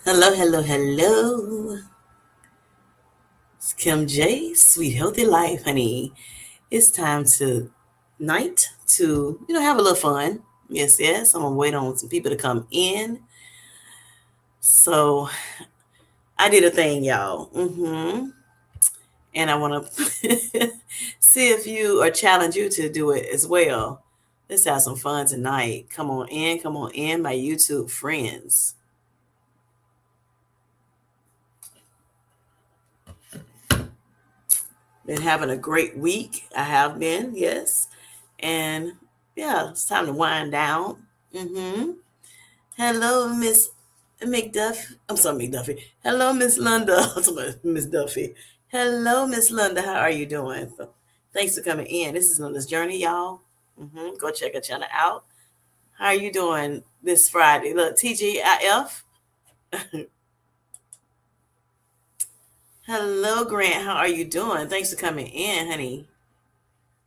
Hello, hello, hello. It's Kim J, Sweet Healthy Life, honey. It's time to night to, have a little fun. Yes, yes. I'm gonna wait on some people to come in. So I did a thing, y'all. And I wanna see if you or challenge you to do it as well. Let's have some fun tonight. Come on in, my YouTube friends. Been having a great week. I have been, yes. And yeah, it's time to wind down. Hello, Miss McDuff. I'm sorry, McDuffie. Hello, Miss Lunda. I'm sorry, Miss Duffy. Hello, Miss Lunda. How are you doing? Thanks for coming in. This is Lunda's Journey, y'all. Go check her channel out. How are you doing this Friday? Look, TGIF. Hello, Grant. How are you doing? Thanks for coming in, honey.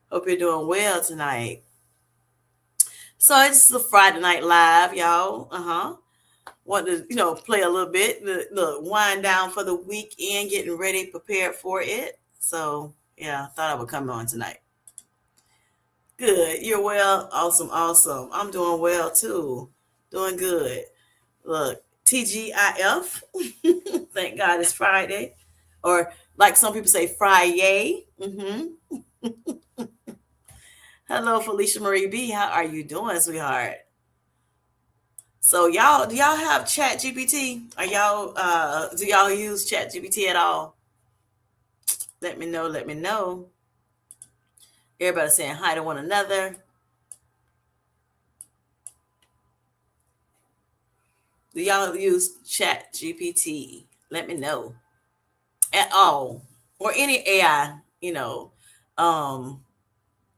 Hope you're doing well tonight. So it's a Friday night live, y'all. Want to, play a little bit, the wind down for the weekend, getting ready, prepared for it. So yeah, thought I would come on tonight. Good. You're well. Awesome. Awesome. I'm doing well too. Doing good. Look, TGIF. Thank God it's Friday. Or like some people say, Friday. Hello, Felicia Marie B. How are you doing, sweetheart? So y'all, do y'all have Chat GPT? Are y'all do y'all use Chat GPT at all? Let me know, let me know. Everybody saying hi to one another. Do y'all use Chat GPT? Let me know. At all. Or any AI, um,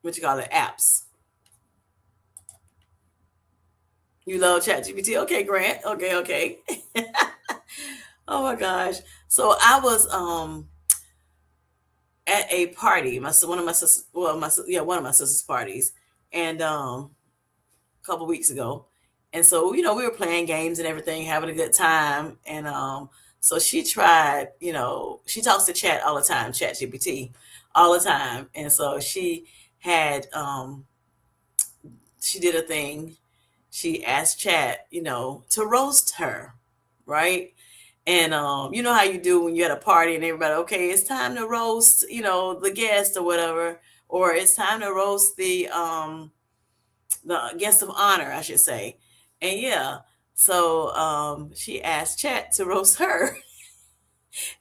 what you call it, apps. You love Chat GPT? Okay, Grant. Okay, okay. Oh my gosh. So I was at a party. One of my sisters, well, one of my sister's parties, and a couple weeks ago, and so we were playing games and everything, having a good time, and so she tried. She talks to Chat all the time, Chat GPT, all the time, and so had she did a thing. She asked Chat, to roast her, right? And you know how you do when you're at a party and everybody, okay, it's time to roast, the guest or whatever, or it's time to roast the guest of honor, I should say. And yeah, so she asked Chat to roast her,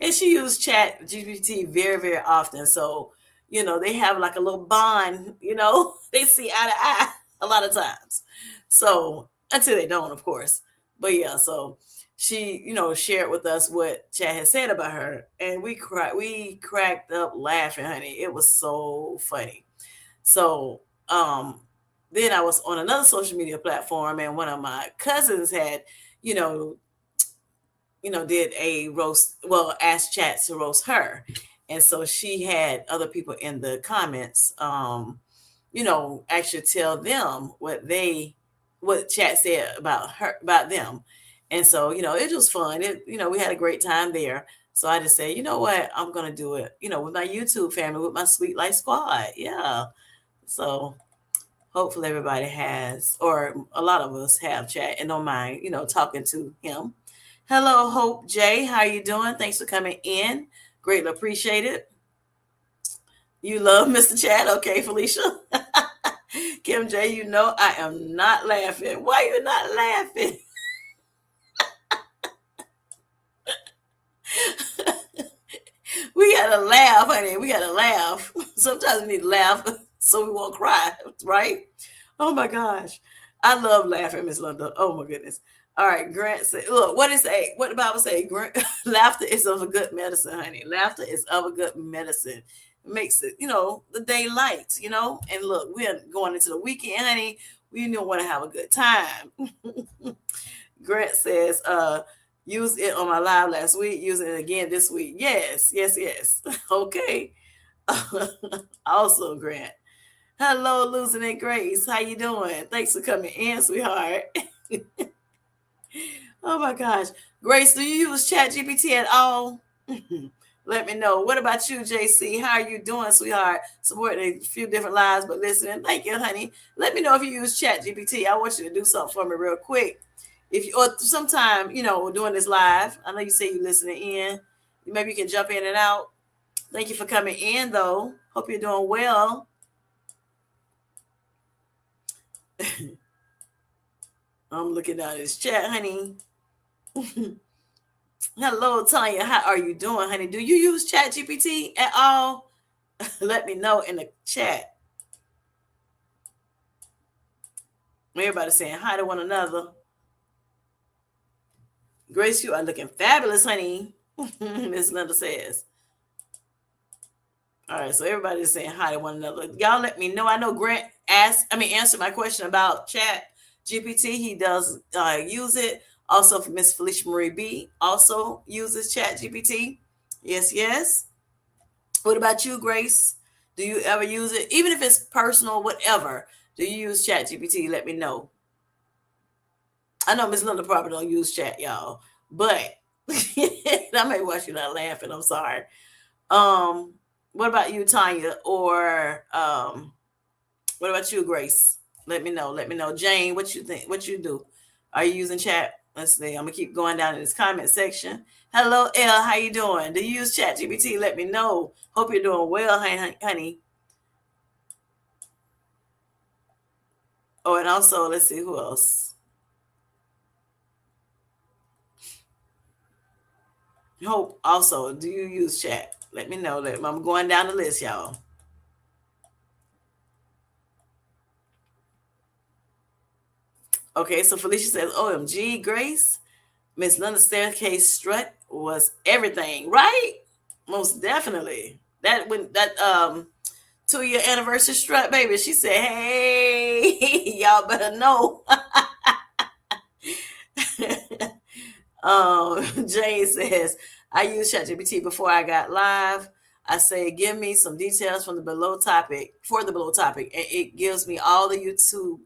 and she used Chat GPT very, very often. So they have like a little bond. They see eye to eye a lot of times. So until they don't, of course. But yeah, so she shared with us what Chat had said about her, and we cracked up laughing, honey. It was so funny. So then I was on another social media platform, and one of my cousins had, you know, did a roast, well, asked Chat to roast her. And so she had other people in the comments, actually tell them what Chat said about her, about them. And so, it was fun. We had a great time there. So I just said, you know what, I'm going to do it, with my YouTube family, with my Sweet Life Squad. Yeah. So hopefully everybody has, or a lot of us have Chat and don't mind, talking to him. Hello, Hope J. How you doing? Thanks for coming in. Greatly appreciate it. You love Mr. Chat, okay, Felicia? Kim J, I am not laughing. Why you not laughing? We gotta laugh, honey. We gotta laugh. Sometimes we need to laugh so we won't cry, right? Oh my gosh. I love laughing, Miss Linda. Oh my goodness. All right, Grant said, look, what the Bible say? Laughter is of a good medicine, honey. Laughter is of a good medicine. It makes it, the day light, and look, we're going into the weekend, honey. We don't want to have a good time. Grant says, use it on my live last week, using it again this week. Yes, yes, yes. Okay. Also, Grant. Hello, losing it, Grace. How you doing? Thanks for coming in, sweetheart. Oh my gosh. Grace, do you use ChatGPT at all? Let me know. What about you, JC? How are you doing, sweetheart? Supporting a few different lives, but listening. Thank you, honey. Let me know if you use ChatGPT. I want you to do something for me real quick. If you or sometime, we're doing this live. I know you say you're listening in. Maybe you can jump in and out. Thank you for coming in though. Hope you're doing well. I'm looking at this chat, honey. Hello, Tanya. How are you doing, honey? Do you use ChatGPT at all? Let me know in the chat. Everybody saying hi to one another. Grace, you are looking fabulous, honey. Miss Linda says. All right, so everybody's saying hi to one another. Y'all let me know. I know Grant answered my question about Chat GPT. He does use it. Also, for Miss Felicia Marie B, also uses Chat GPT. Yes, yes. What about you, Grace? Do you ever use it? Even if it's personal, whatever. Do you use Chat GPT? Let me know. I know Miss Linda probably don't use chat, y'all, but I may watch you not laughing. I'm sorry. Um, what about you, Tanya? Or what about you, Grace? Let me know. Let me know. Jane, what you think? What you do? Are you using chat? Let's see. I'm gonna keep going down in this comment section. Hello, Elle. How you doing? Do you use Chat GPT? Let me know. Hope you're doing well, honey. Oh, and also, let's see who else. Hope also, do you use chat? Let me know. I'm going down the list, y'all. Okay, so Felicia says, OMG, Grace, Miss Linda's staircase strut was everything, right? Most definitely. That 2-year anniversary strut, baby. She said, hey, y'all better know. Jane says, I used ChatGPT before I got live. I say, give me some details from the below topic for the below topic, and it gives me all the YouTube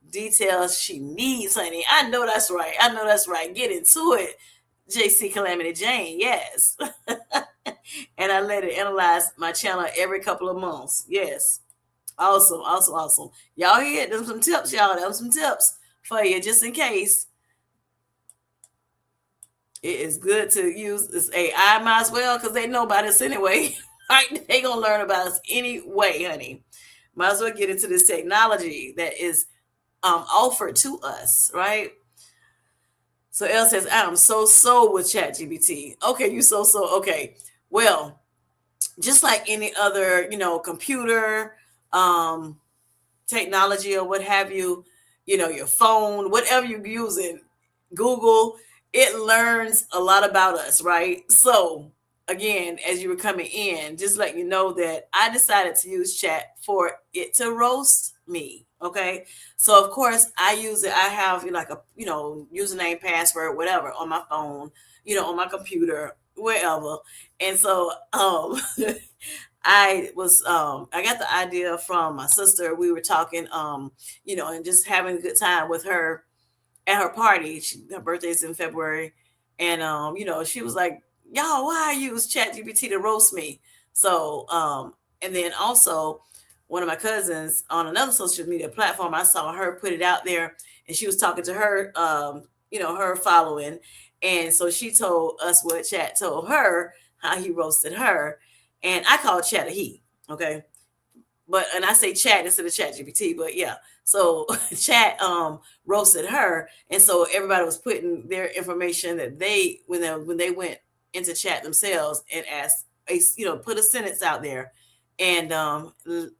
details she needs, honey. I know that's right. I know that's right. Get into it, JC Calamity Jane. Yes. And I let it analyze my channel every couple of months. Yes. Awesome. Awesome. Awesome. Y'all hear it? There's some tips, y'all. There's some tips for you just in case. It is good to use this AI, might as well, because they know about us anyway. Right? They gonna learn about us anyway, honey. Might as well get into this technology that is offered to us, right? So Elle says, I'm so with ChatGPT. Okay, you so. Okay. Well, just like any other, computer, um, technology or what have you, your phone, whatever you're using, Google, it learns a lot about us, right? So again, as you were coming in, just let you know that I decided to use chat for it to roast me. Okay. So of course I use it. I have like a, username, password, whatever on my phone, on my computer, wherever. And so I got the idea from my sister. We were talking, and just having a good time with her at her party. Her birthday's in February, and she was like, "Y'all, why I use ChatGPT to roast me?" So, and then also one of my cousins on another social media platform, I saw her put it out there, and she was talking to her, her following, and so she told us what Chat told her, how he roasted her, and I call Chat a he. Okay, and I say chat instead of Chat GPT, but yeah. So chat roasted her, and so everybody was putting their information that they when they went into chat themselves and asked put a sentence out there and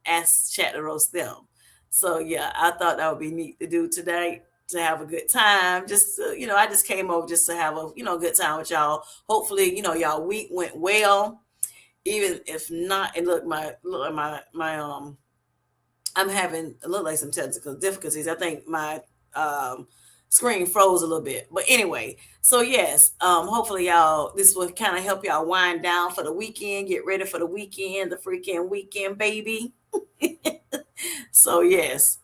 asked chat to roast them. So yeah, I thought that would be neat to do today, to have a good time. Just I just came over just to have a good time with y'all. Hopefully y'all week went well, even if not. And my I'm having a little like some technical difficulties. I think my screen froze a little bit. But anyway, so yes, hopefully y'all, this will kind of help y'all wind down for the weekend, get ready for the weekend, the freaking weekend, baby. So yes.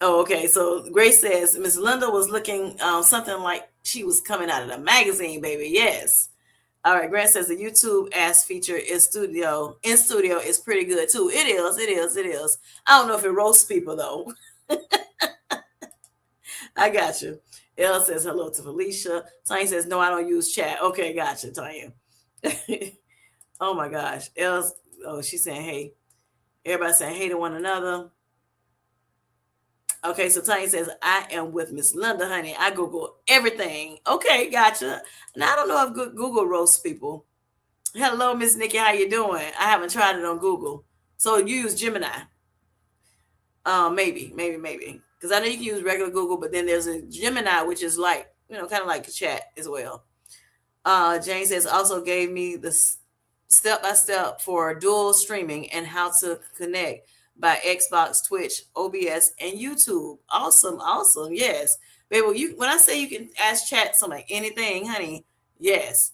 Oh, okay. So Grace says Miss Linda was looking something like she was coming out of the magazine, baby. Yes. All right. Grant says the YouTube ass feature is studio in studio is pretty good too. It is. It is. It is. I don't know if it roasts people though. I got you. Elle says hello to Felicia. Tanya says no, I don't use chat. Okay, gotcha, Tanya. Oh my gosh. Elle, oh, she's saying hey. Everybody saying hey to one another. Okay, so Tanya says, I am with Miss Linda, honey. I Google everything. Okay, gotcha. Now I don't know if Google roasts people. Hello, Miss Nikki. How you doing? I haven't tried it on Google. So you use Gemini. Maybe. Because I know you can use regular Google, but then there's a Gemini, which is like, kind of like a chat as well. Jane says also gave me the step by step for dual streaming and how to connect by Xbox, Twitch, OBS, and YouTube. Awesome, awesome. Yes, baby. When I say you can ask chat something like anything, honey, yes,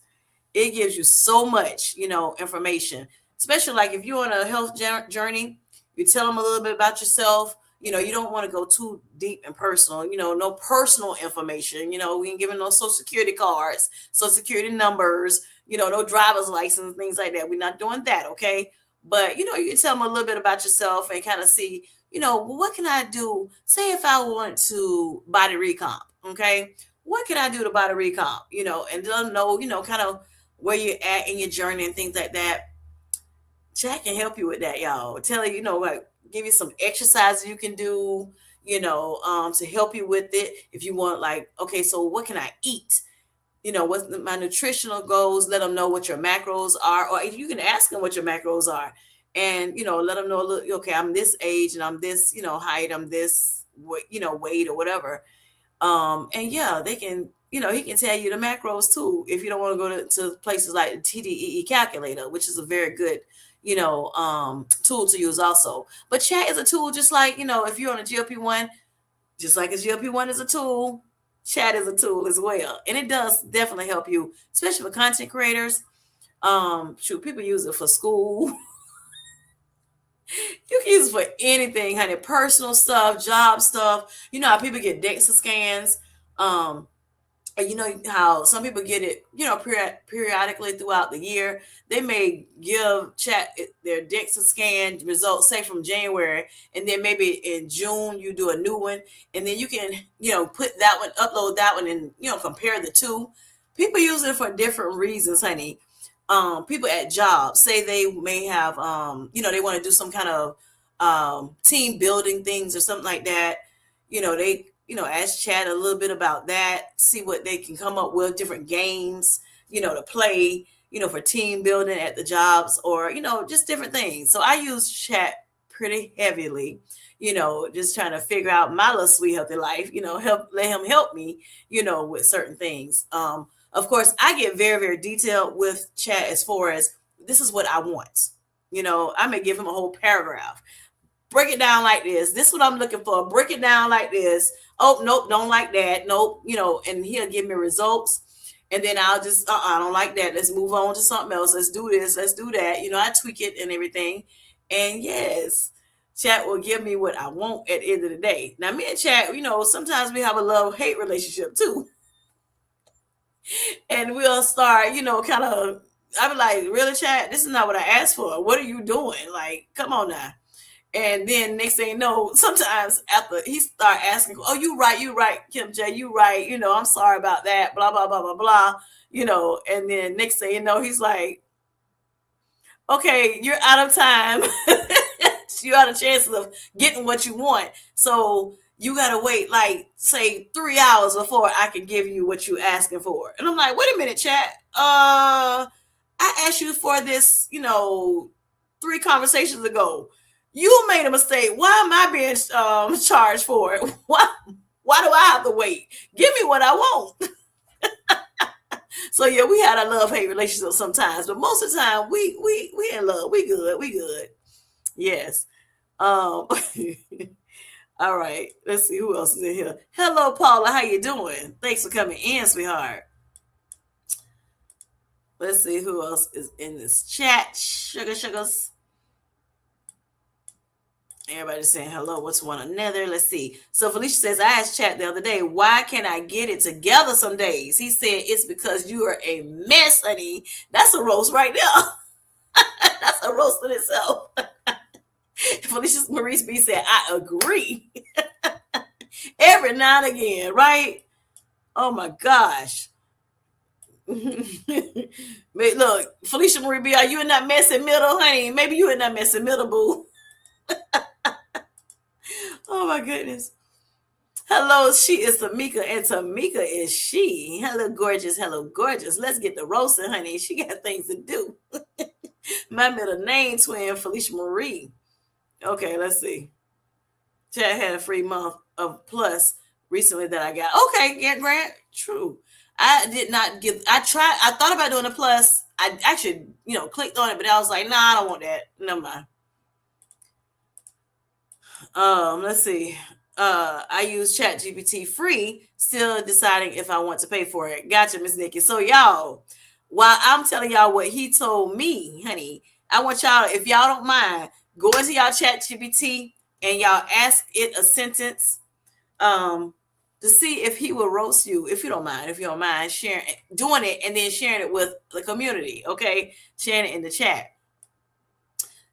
it gives you so much, information. Especially like if you're on a health journey, you tell them a little bit about yourself. You don't want to go too deep and personal. No personal information. We ain't giving no social security cards, social security numbers. No driver's license, things like that. We're not doing that, okay? But you can tell them a little bit about yourself and kind of see, well, what can I do? Say if I want to body recomp, okay? What can I do to body recomp? And let them know, kind of where you're at in your journey and things like that. Chat can help you with that, y'all. Tell you, like give you some exercises you can do, to help you with it. If you want, like, okay, so what can I eat? What's my nutritional goals? Let them know what your macros are, or you can ask them what your macros are, and let them know, look, okay, I'm this age and I'm this, height, I'm this, weight or whatever. And yeah, they can, he can tell you the macros too if you don't want to go to places like the TDEE calculator, which is a very good, tool to use also. But chat is a tool just like, if you're on a GLP-1, just like a GLP-1 is a tool, chat is a tool as well. And it does definitely help you, especially for content creators. People use it for school. You can use it for anything, honey. Personal stuff, job stuff. You know how people get DEXA scans. Um, and you know how some people get it, periodically throughout the year. They may give chat their DEXA scan results, say from January, and then maybe in June you do a new one, and then you can, put that one, upload that one, and compare the two. People use it for different reasons, honey. People at jobs say they may have, they want to do some kind of team building things or something like that. They ask chat a little bit about that, see what they can come up with, different games, to play, for team building at the jobs, or, just different things. So I use chat pretty heavily, just trying to figure out my little sweet healthy life, let him help me, with certain things. Of course, I get very, very detailed with chat as far as this is what I want. I may give him a whole paragraph. Break it down like this. This is what I'm looking for. Break it down like this. Oh, nope, don't like that. Nope, and he'll give me results. And then I'll just, I don't like that. Let's move on to something else. Let's do this. Let's do that. I tweak it and everything. And yes, chat will give me what I want at the end of the day. Now, me and chat, sometimes we have a love-hate relationship too. And we'll start, kind of, I'll be like, really, chat? This is not what I asked for. What are you doing? Like, come on now. And then next thing you know, sometimes after he start asking, oh, you right, Kim J, you right, I'm sorry about that, blah, blah, blah, blah, blah, and then next thing you know, he's like, okay, you're out of time. You're out of chances of getting what you want. So you got to wait, like, say 3 hours before I can give you what you're asking for. And I'm like, wait a minute, chat. I asked you for this, 3 conversations ago. You made a mistake. Why am I being charged for it? Why do I have to wait? Give me what I want. So yeah, we had a love-hate relationship sometimes, but most of the time we in love. We good. Yes. All right. Let's see who else is in here. Hello, Paula. How you doing? Thanks for coming in, sweetheart. Let's see who else is in this chat. Sugars. Everybody's saying hello. What's one another? Let's see. So Felicia says, I asked Chat the other day, why can't I get it together some days? He said, it's because you are a mess, honey. That's a roast right there. That's a roast in itself. Felicia Maurice B said, I agree. Every now and again, right? Oh my gosh. Look, Felicia Marie B, are you in that messy middle, honey? Maybe you in that messy middle, boo. Oh my goodness. Hello, she is Tamika, and Tamika is she. Hello, gorgeous. Hello, gorgeous. Let's get the roasting, honey. She got things to do. My middle name twin, Felicia Marie. Okay, let's see. Chad had a free month of Plus recently that I got. Okay, yeah, Grant. True. I did not give. I tried. I thought about doing a Plus. I actually, clicked on it, but I was like, nah, I don't want that. Never mind. Let's see. I use ChatGPT free, still deciding if I want to pay for it. Gotcha, Miss Nikki. So y'all, while I'm telling y'all what he told me, honey, I want y'all, if y'all don't mind, go into y'all ChatGPT and y'all ask it a sentence, to see if he will roast you. If you don't mind sharing, doing it, and then sharing it with the community. Okay, sharing it in the chat.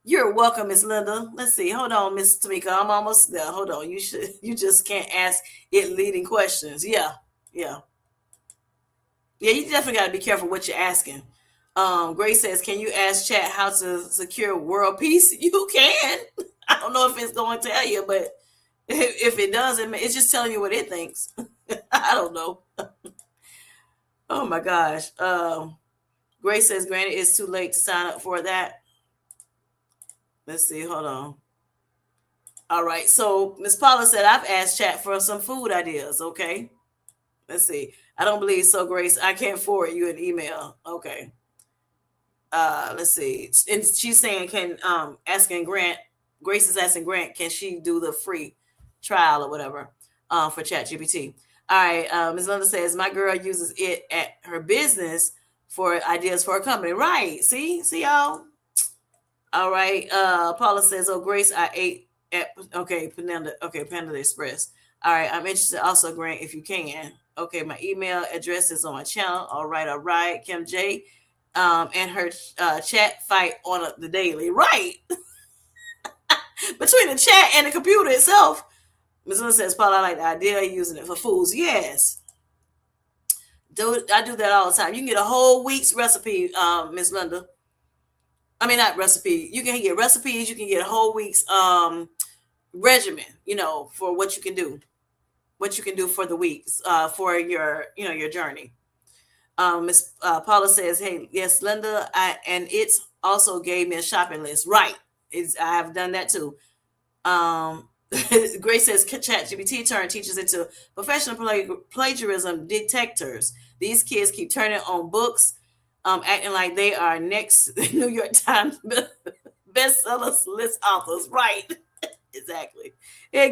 You're welcome, Miss Linda. Let's see. Hold on, Miss Tamika. I'm almost there. Hold on. You just can't ask it leading questions. Yeah. Yeah. Yeah, you definitely gotta be careful what you're asking. Grace says, can you ask chat how to secure world peace? You can. I don't know if it's going to tell you, but if it does, it's just telling you what it thinks. I don't know. Oh my gosh. Grace says, granted, it's too late to sign up for that. Let's see. Hold on. All right. So Miss Paula said, I've asked chat for some food ideas. Okay. Let's see. I don't believe so, Grace. I can't forward you an email. Okay. Let's see. And she's saying, asking Grant, Grace is asking Grant, can she do the free trial or whatever for ChatGPT? All right. Ms. Linda says, my girl uses it at her business for ideas for a company. Right. See y'all. All right. Paula says, oh, Grace, I ate at, Panda Express. All right. I'm interested also, Grant, if you can. Okay. My email address is on my channel. All right. Kim J. And her chat fight on the daily. Right. Between the chat and the computer itself. Ms. Linda says, Paula, I like the idea of using it for foods. Yes. I do that all the time. You can get a whole week's recipe, Ms. Linda. I mean, not recipe. You can get recipes. You can get a whole week's regimen, for what you can do for the weeks, for your, your journey. Miss Paula says, hey, yes, Linda, and it's also gave me a shopping list. Right. I have done that too. Grace says, ChatGPT turned teachers into professional plagiarism detectors. These kids keep turning on books, acting like they are next New York Times bestsellers list authors. Right. Exactly. Hey,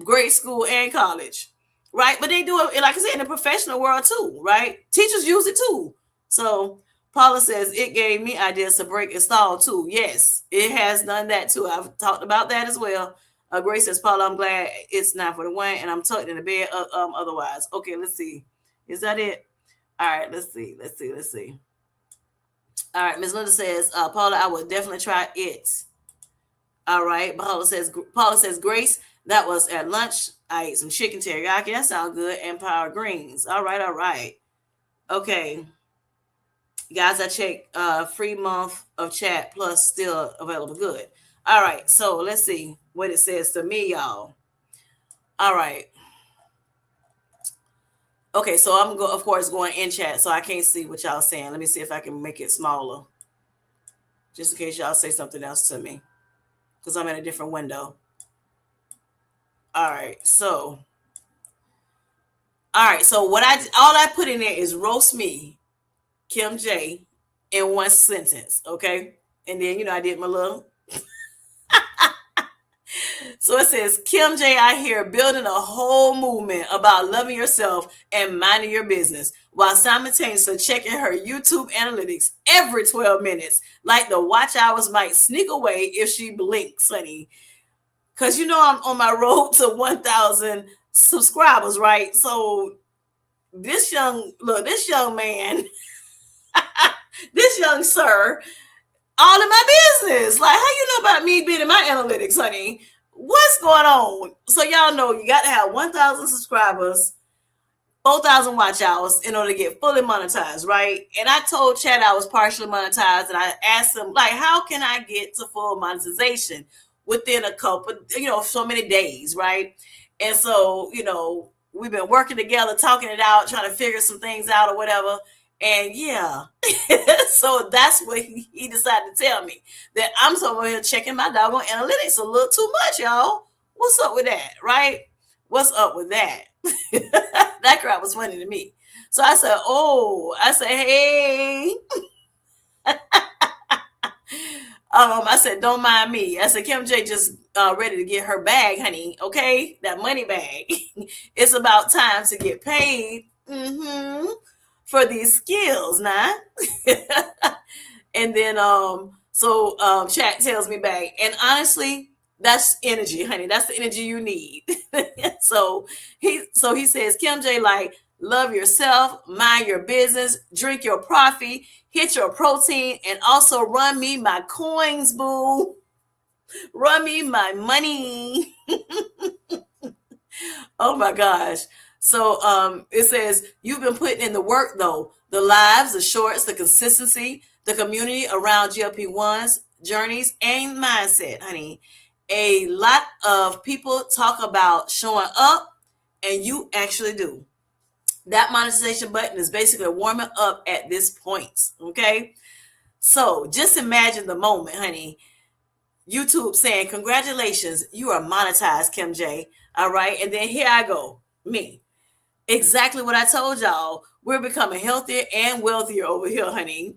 grade school and college, right? But they do it, like I said, in the professional world too, right? Teachers use it too. So Paula says it gave me ideas to break install too. Yes, it has done that too. I've talked about that as well. Grace says, Paula, I'm glad it's 9:41 and I'm tucked in the bed. Otherwise, okay. Let's see. Is that it? All right. Let's see. All right. Miss Linda says, Paula, I would definitely try it. All right. Paula says, Grace, that was at lunch. I ate some chicken teriyaki. That sounds good. And power greens. All right. Okay. Guys, I checked free month of chat plus still available. Good. All right. So let's see what it says to me, y'all. All right. Okay, so I'm of course going in chat, so I can't see what y'all saying. Let me see if I can make it smaller. Just in case y'all say something else to me. Because I'm in a different window. All right, so all I put in there is roast me, Kim J, in one sentence, okay? And then I did my little So it says, Kim J out here building a whole movement about loving yourself and minding your business while simultaneously checking her YouTube analytics every 12 minutes. Like the watch hours might sneak away if she blinks, honey. Because you know I'm on my road to 1,000 subscribers, right? So this young man, this young sir, all in my business. Like, how you know about me being in my analytics, honey? What's going on? So y'all know you got to have 1,000 subscribers, 4,000 watch hours in order to get fully monetized, right? And I told Chad I was partially monetized, and I asked him, like, how can I get to full monetization within a couple, so many days, right? And so, we've been working together, talking it out, trying to figure some things out or whatever. And yeah, so that's what he decided to tell me, that I'm somewhere here checking my doggone analytics a little too much, y'all. What's up with that, right? What's up with that? That crap was funny to me. So I said, hey. I said, don't mind me. I said, Kim J just ready to get her bag, honey. Okay, that money bag. It's about time to get paid for these skills, now. And then chat tells me back, and honestly, that's energy, honey. That's the energy you need. So he says, Kim J, like, love yourself, mind your business, drink your coffee, hit your protein, and also run me my coins, boo. Run me my money. Oh my gosh. So it says, you've been putting in the work though. The lives, the shorts, the consistency, the community around GLP-1s, journeys, and mindset, honey. A lot of people talk about showing up, and you actually do. That monetization button is basically warming up at this point. Okay. So just imagine the moment, honey. YouTube saying, congratulations, you are monetized, Kim J. All right. And then here I go, me. Exactly what I told y'all. We're becoming healthier and wealthier over here, honey.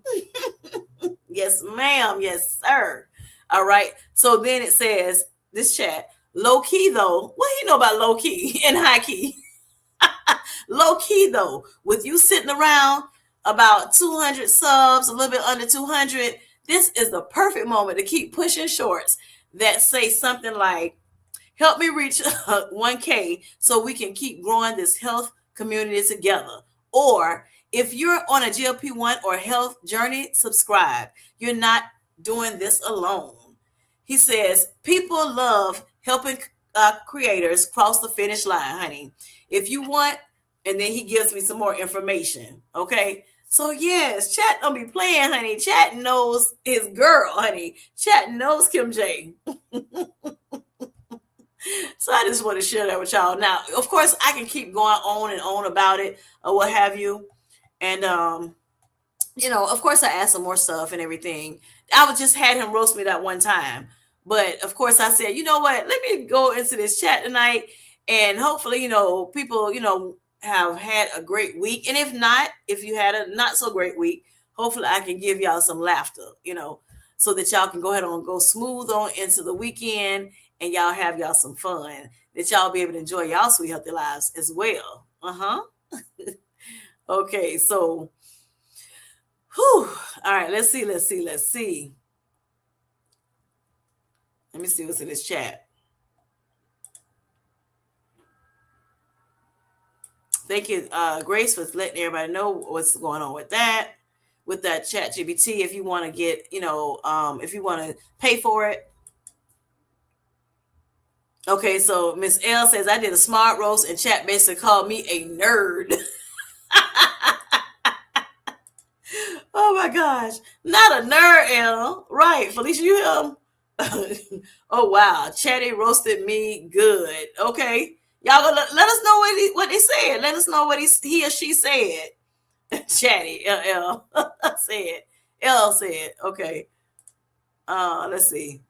Yes, ma'am. Yes, sir. All right. So then it says, this chat, low key though. What do you know about low key and high key? Low key though, with you sitting around about 200 subs, a little bit under 200, this is the perfect moment to keep pushing shorts that say something like, help me reach 1K so we can keep growing this health community together. Or if you're on a GLP-1 or health journey, subscribe. You're not doing this alone. He says, people love helping creators cross the finish line, honey. If you want, and then he gives me some more information. Okay. So yes, Chat don't be playing, honey. Chat knows his girl, honey. Chat knows Kim J. So I just want to share that with y'all. Now, of course, I can keep going on and on about it or what have you. And of course, I asked some more stuff and everything. I would just had him roast me that one time. But of course, I said, you know what? Let me go into this chat tonight, and hopefully, people, have had a great week. And if not, if you had a not so great week, hopefully I can give y'all some laughter, so that y'all can go ahead and go smooth on into the weekend, and y'all have y'all some fun, that y'all be able to enjoy y'all sweet healthy lives as well. Okay, so whew. All right, let's see. Let me see what's in this chat. Thank you, Grace, for letting everybody know what's going on with that ChatGPT. If you want to get, if you want to pay for it. Okay, so Miss L says, I did a smart roast and chat basically called me a nerd. Oh my gosh. Not a nerd, L. Right, Felicia, you hear him? Oh wow. Chatty roasted me good. Okay. Y'all gonna let us know what he said. Let us know what he or she said. Chatty, L said. L said. Okay. Let's see.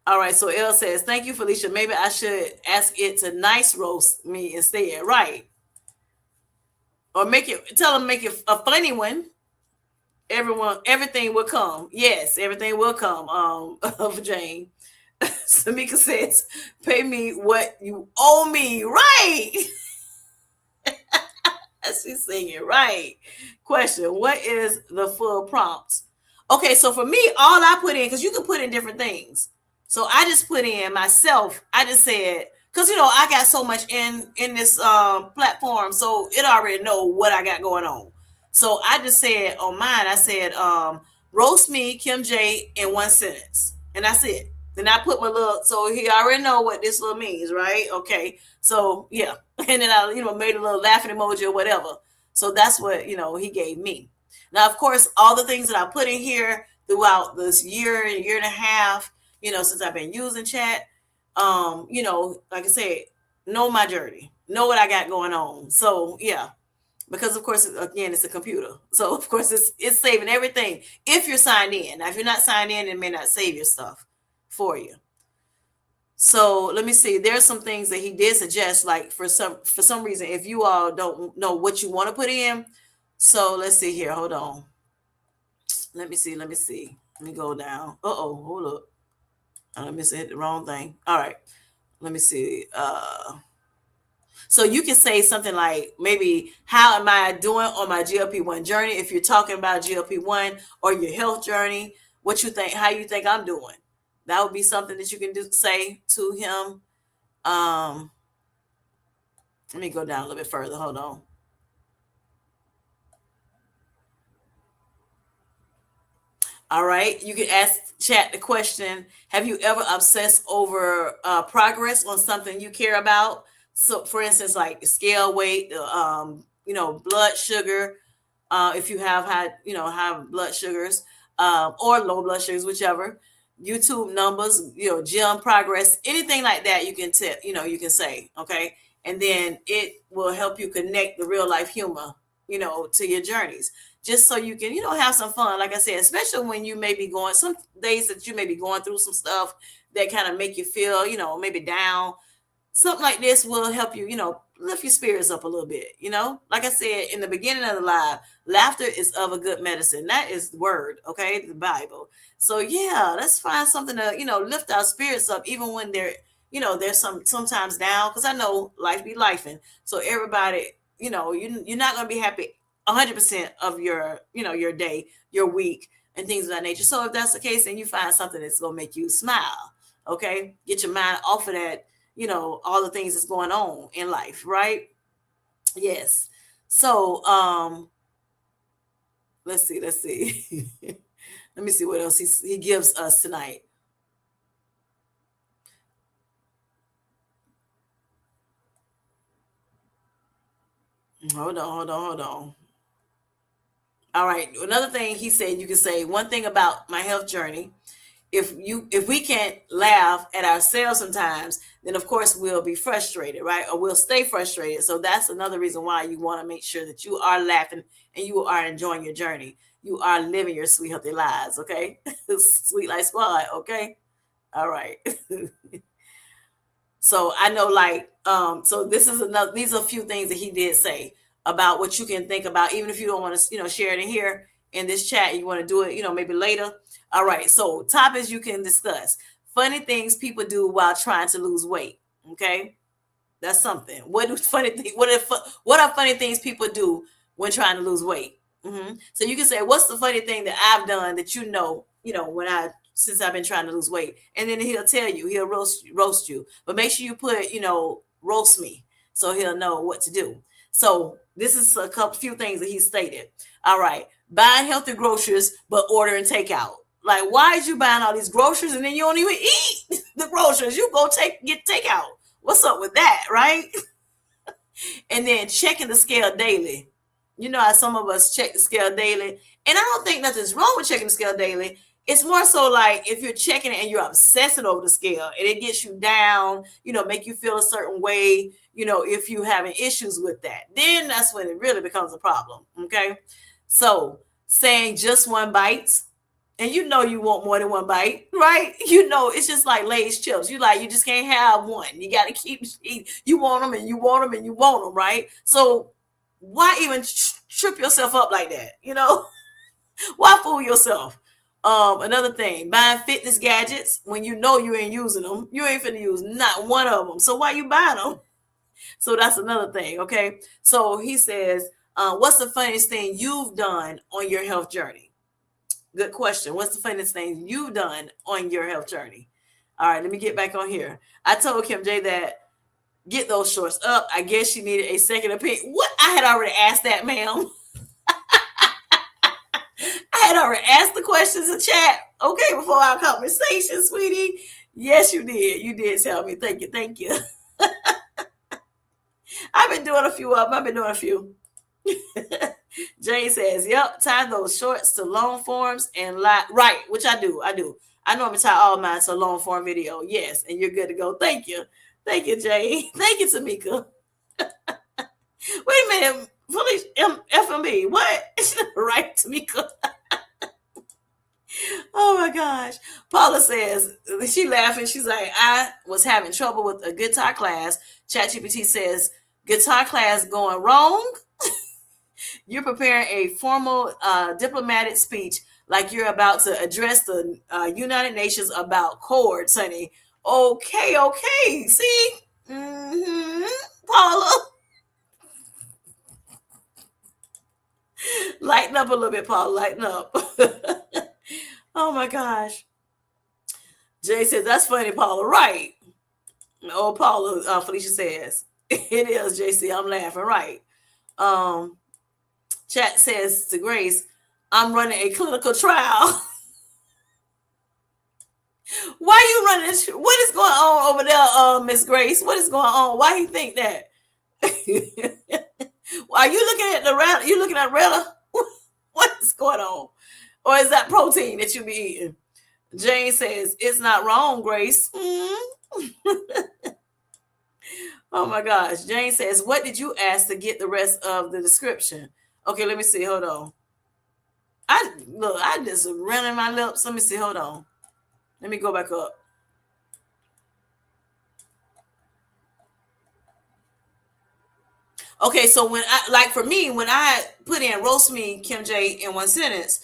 All right, so L says, thank you, Felicia. Maybe I should ask it to nice roast me instead. Right. Or make it a funny one. Everything will come. Yes, everything will come. Of Jane. Samika says, "Pay me what you owe me." Right. She's singing right. Question: what is the full prompt? Okay, so for me, all I put in, because you can put in different things. So I just put in myself. I just said, because I got so much in this platform, so it already know what I got going on. So I just said on mine, I said, roast me, Kim J, in one sentence, and that's it. Then I put my little, so he already know what this little means, right? Okay, so yeah, and then I made a little laughing emoji or whatever. So that's what he gave me. Now, of course, all the things that I put in here throughout this year and a half, since I've been using chat, like I said, know my journey, know what I got going on. So yeah, because of course, again, it's a computer, so of course it's saving everything if you're signed in. Now, if you're not signed in, it may not save your stuff for you. So let me see. There's some things that he did suggest, like for some reason, if you all don't know what you want to put in. So let's see here. Hold on. Let me see. Let me see. Let me go down. Hold up. I missed hit the wrong thing. All right. Let me see. So you can say something like maybe, how am I doing on my GLP-1 journey? If you're talking about GLP-1 or your health journey, what you think, how you think I'm doing? That would be something that you can say to him. Um, Let me go down a little bit further. Hold on. All right. You can ask chat the question: have you ever obsessed over progress on something you care about? So, for instance, like scale weight, blood sugar, if you have had, high blood sugars, or low blood sugars, whichever. YouTube numbers, gym progress, anything like that, you can tip, you can say, okay, and then it will help you connect the real life humor, to your journeys, just so you can, have some fun. Like I said, especially when you may be going some days that you may be going through some stuff that kind of make you feel, maybe down. Something like this will help you, lift your spirits up a little bit. Like I said in the beginning of the live, laughter is of a good medicine. That is the word, okay, the Bible. So yeah, let's find something to, lift our spirits up, even when there's sometimes down, because I know life be lifing. So everybody, you're not going to be happy 100% of your day, your week, and things of that nature. So if that's the case, then you find something that's going to make you smile. Okay, get your mind off of that, all the things that's going on in life, right? Yes. So let's see. Let me see what else he gives us tonight. Hold on. All right, another thing he said, you can say one thing about my health journey: if we can't laugh at ourselves sometimes, then of course we'll be frustrated, right? Or we'll stay frustrated. So that's another reason why you want to make sure that you are laughing and you are enjoying your journey. You are living your sweet healthy lives, okay? Sweet life squad, okay? All right. So I know, like, so this is another, these are a few things that he did say about what you can think about, even if you don't want to, share it in here in this chat. You want to do it, maybe later. All right. So topics you can discuss: funny things people do while trying to lose weight. Okay. That's something. What are funny things people do when trying to lose weight? So you can say, "What's the funny thing that I've done that when I since I've been trying to lose weight?" And then he'll tell you, he'll roast you, but make sure you put roast me, so he'll know what to do. So this is a few things that he stated. All right, buying healthy groceries but ordering takeout. Like, why is you buying all these groceries and then you don't even eat the groceries? You go get takeout. What's up with that, right? And then checking the scale daily. You know how some of us check the scale daily. And I don't think nothing's wrong with checking the scale daily. It's more so like if you're checking it and you're obsessing over the scale and it gets you down, make you feel a certain way, if you having issues with that, then that's when it really becomes a problem. Okay. So saying just one bite, and you want more than one bite, right? It's just like Lay's chips. You just can't have one. You got to keep eating. You want them and you want them and you want them, right? So why even trip yourself up like that? Why fool yourself? Another thing, buying fitness gadgets when you know you ain't using them. You ain't finna use not one of them. So why you buying them? So that's another thing. Okay. So he says, what's the funniest thing you've done on your health journey? Good question. What's the funniest thing you've done on your health journey? All right, let me get back on here. I told Kim J that get those shorts up. I guess she needed a second opinion. What? I had already asked that, ma'am. I had already asked the questions in chat, okay, before our conversation, sweetie. Yes, you did. You did tell me. Thank you. Thank you. I've been doing a few of them. I've been doing a few. Jane says, yep, tie those shorts to long forms and right, which I do. I normally tie all mine to a long form video. Yes, and you're good to go. Thank you. Thank you, Jane. Thank you, Tamika. Wait a minute. Police FMB. What? Right, Tamika. Oh my gosh. Paula says, she laughing. She's like, I was having trouble with a guitar class. ChatGPT says, guitar class going wrong. You're preparing a formal diplomatic speech like you're about to address the United Nations about chords, honey. Okay, okay. See? Paula. Lighten up a little bit, Paula. Lighten up. Oh my gosh. Jay says, that's funny, Paula. Right. Oh, Paula, Felicia says, it is, JC. I'm laughing. Right. Um, Chat says to Grace, I'm running a clinical trial. Why are you running this? What is going on over there, Miss Grace? What is going on? Why you think that? Are you looking at the rat? You looking at Retta? What is going on? Or is that protein that you be eating? Jane says, it's not wrong, Grace. Oh my gosh. Jane says, what did you ask to get the rest of the description? Okay, let me see. Hold on. I just running my lips. Let me see. Hold on. Let me go back up. Okay, so when for me, when I put in roast me, Kim J, in one sentence,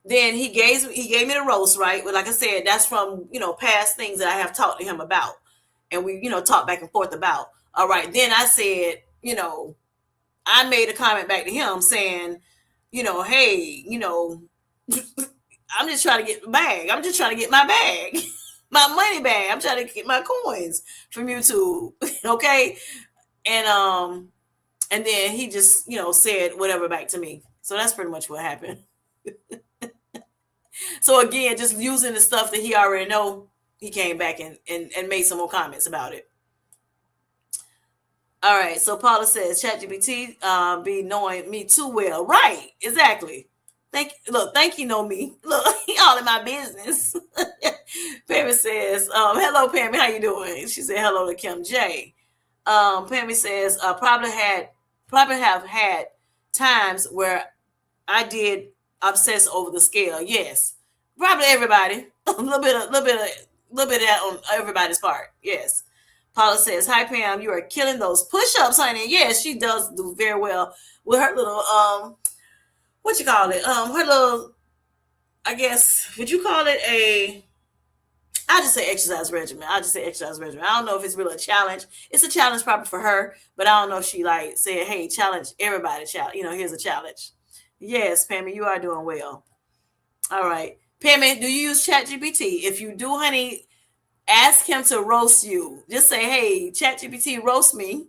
then he gave me the roast, right? But like I said, that's from past things that I have talked to him about, and we talked back and forth about. All right, then I said, I made a comment back to him saying, hey, I'm just trying to get the bag. I'm just trying to get my bag, my money bag. I'm trying to get my coins from YouTube, okay? And then he just said whatever back to me. So that's pretty much what happened. So again, just using the stuff that he already know, he came back and made some more comments about it. All right. So Paula says, ChatGPT be knowing me too well. Right. Exactly. Thank you, know me. Look, he all in my business. Pammy says, hello, Pammy. How you doing? She said hello to Kim J. Pammy says, probably have had times where I did obsess over the scale. Yes, probably everybody. a little bit of that on everybody's part. Yes. Paula says, "Hi Pam, you are killing those push-ups, honey." Yes, she does do very well with her little what you call it? Her little, I guess, would you call it a? I just say exercise regimen. I just say exercise regimen. I don't know if it's really a challenge. It's a challenge probably for her, but I don't know if she like said, "Hey, challenge everybody, here's a challenge." Yes, Pammy, you are doing well. All right. Pammy, do you use ChatGPT? If you do, honey, ask him to roast you. Just say, hey, ChatGPT, roast me,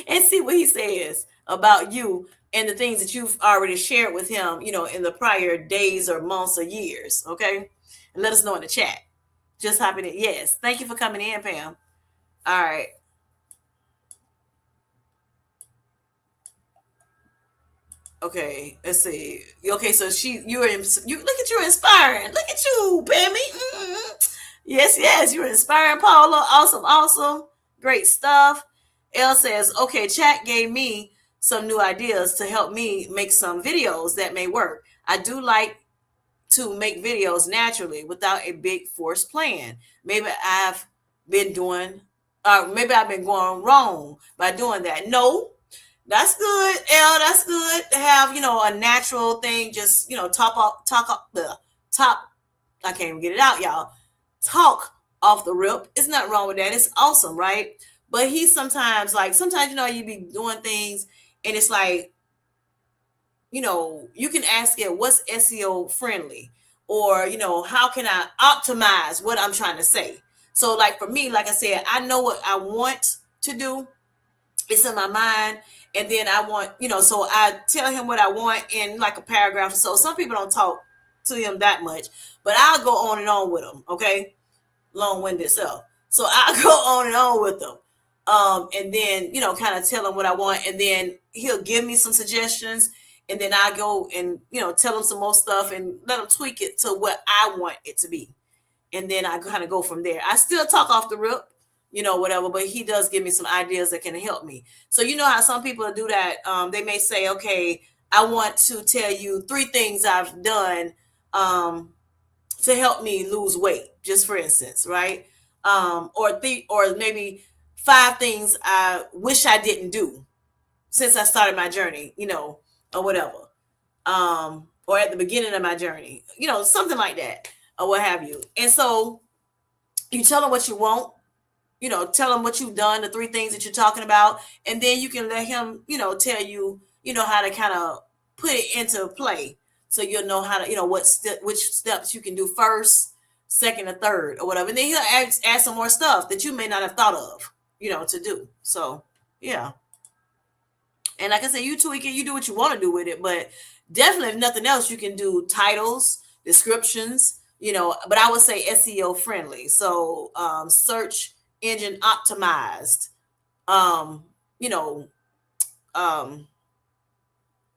and see what he says about you and the things that you've already shared with him, in the prior days or months or years. Okay. And let us know in the chat. Just hopping in. Yes. Thank you for coming in, Pam. All right. Okay, let's see. Okay, so you look at you inspiring. Look at you, Pammy. Yes, you're inspiring, Paula. Awesome, awesome, great stuff. Elle says, okay, chat gave me some new ideas to help me make some videos that may work. I do like to make videos naturally without a big forced plan. Maybe I've been going wrong by doing that. No, That's good, L. That's good to have, a natural thing. Just, talk off the top. I can't even get it out, y'all. Talk off the rip. It's nothing wrong with that. It's awesome, right? But he sometimes, like, sometimes, you be doing things and it's like, you can ask it, what's SEO friendly? Or, how can I optimize what I'm trying to say? So, like, for me, like I said, I know what I want to do, it's in my mind, and then I want, so I tell him what I want in like a paragraph or so. Some people don't talk to him that much, but I'll go on and on with them. Okay, long-winded self. So I go on and on with them, and then kind of tell him what I want, and then he'll give me some suggestions, and then I go and tell him some more stuff and let him tweak it to what I want it to be, and then I kind of go from there. I still talk off the rip, whatever, but he does give me some ideas that can help me. So you know how some people do that. They may say, okay, I want to tell you 3 things I've done to help me lose weight, just for instance, right? Or maybe 5 things I wish I didn't do since I started my journey, or whatever. Or at the beginning of my journey, something like that, or what have you. And so you tell them what you want, tell him what you've done, the 3 things that you're talking about, and then you can let him, tell you, how to kind of put it into play, so you'll know how to, which steps you can do first, second, or third, or whatever. And then he'll add some more stuff that you may not have thought of, to do. So yeah, and like I said, you tweak it, you do what you want to do with it, but definitely, if nothing else, you can do titles, descriptions, but I would say SEO friendly. So search engine optimized, um, you know, um,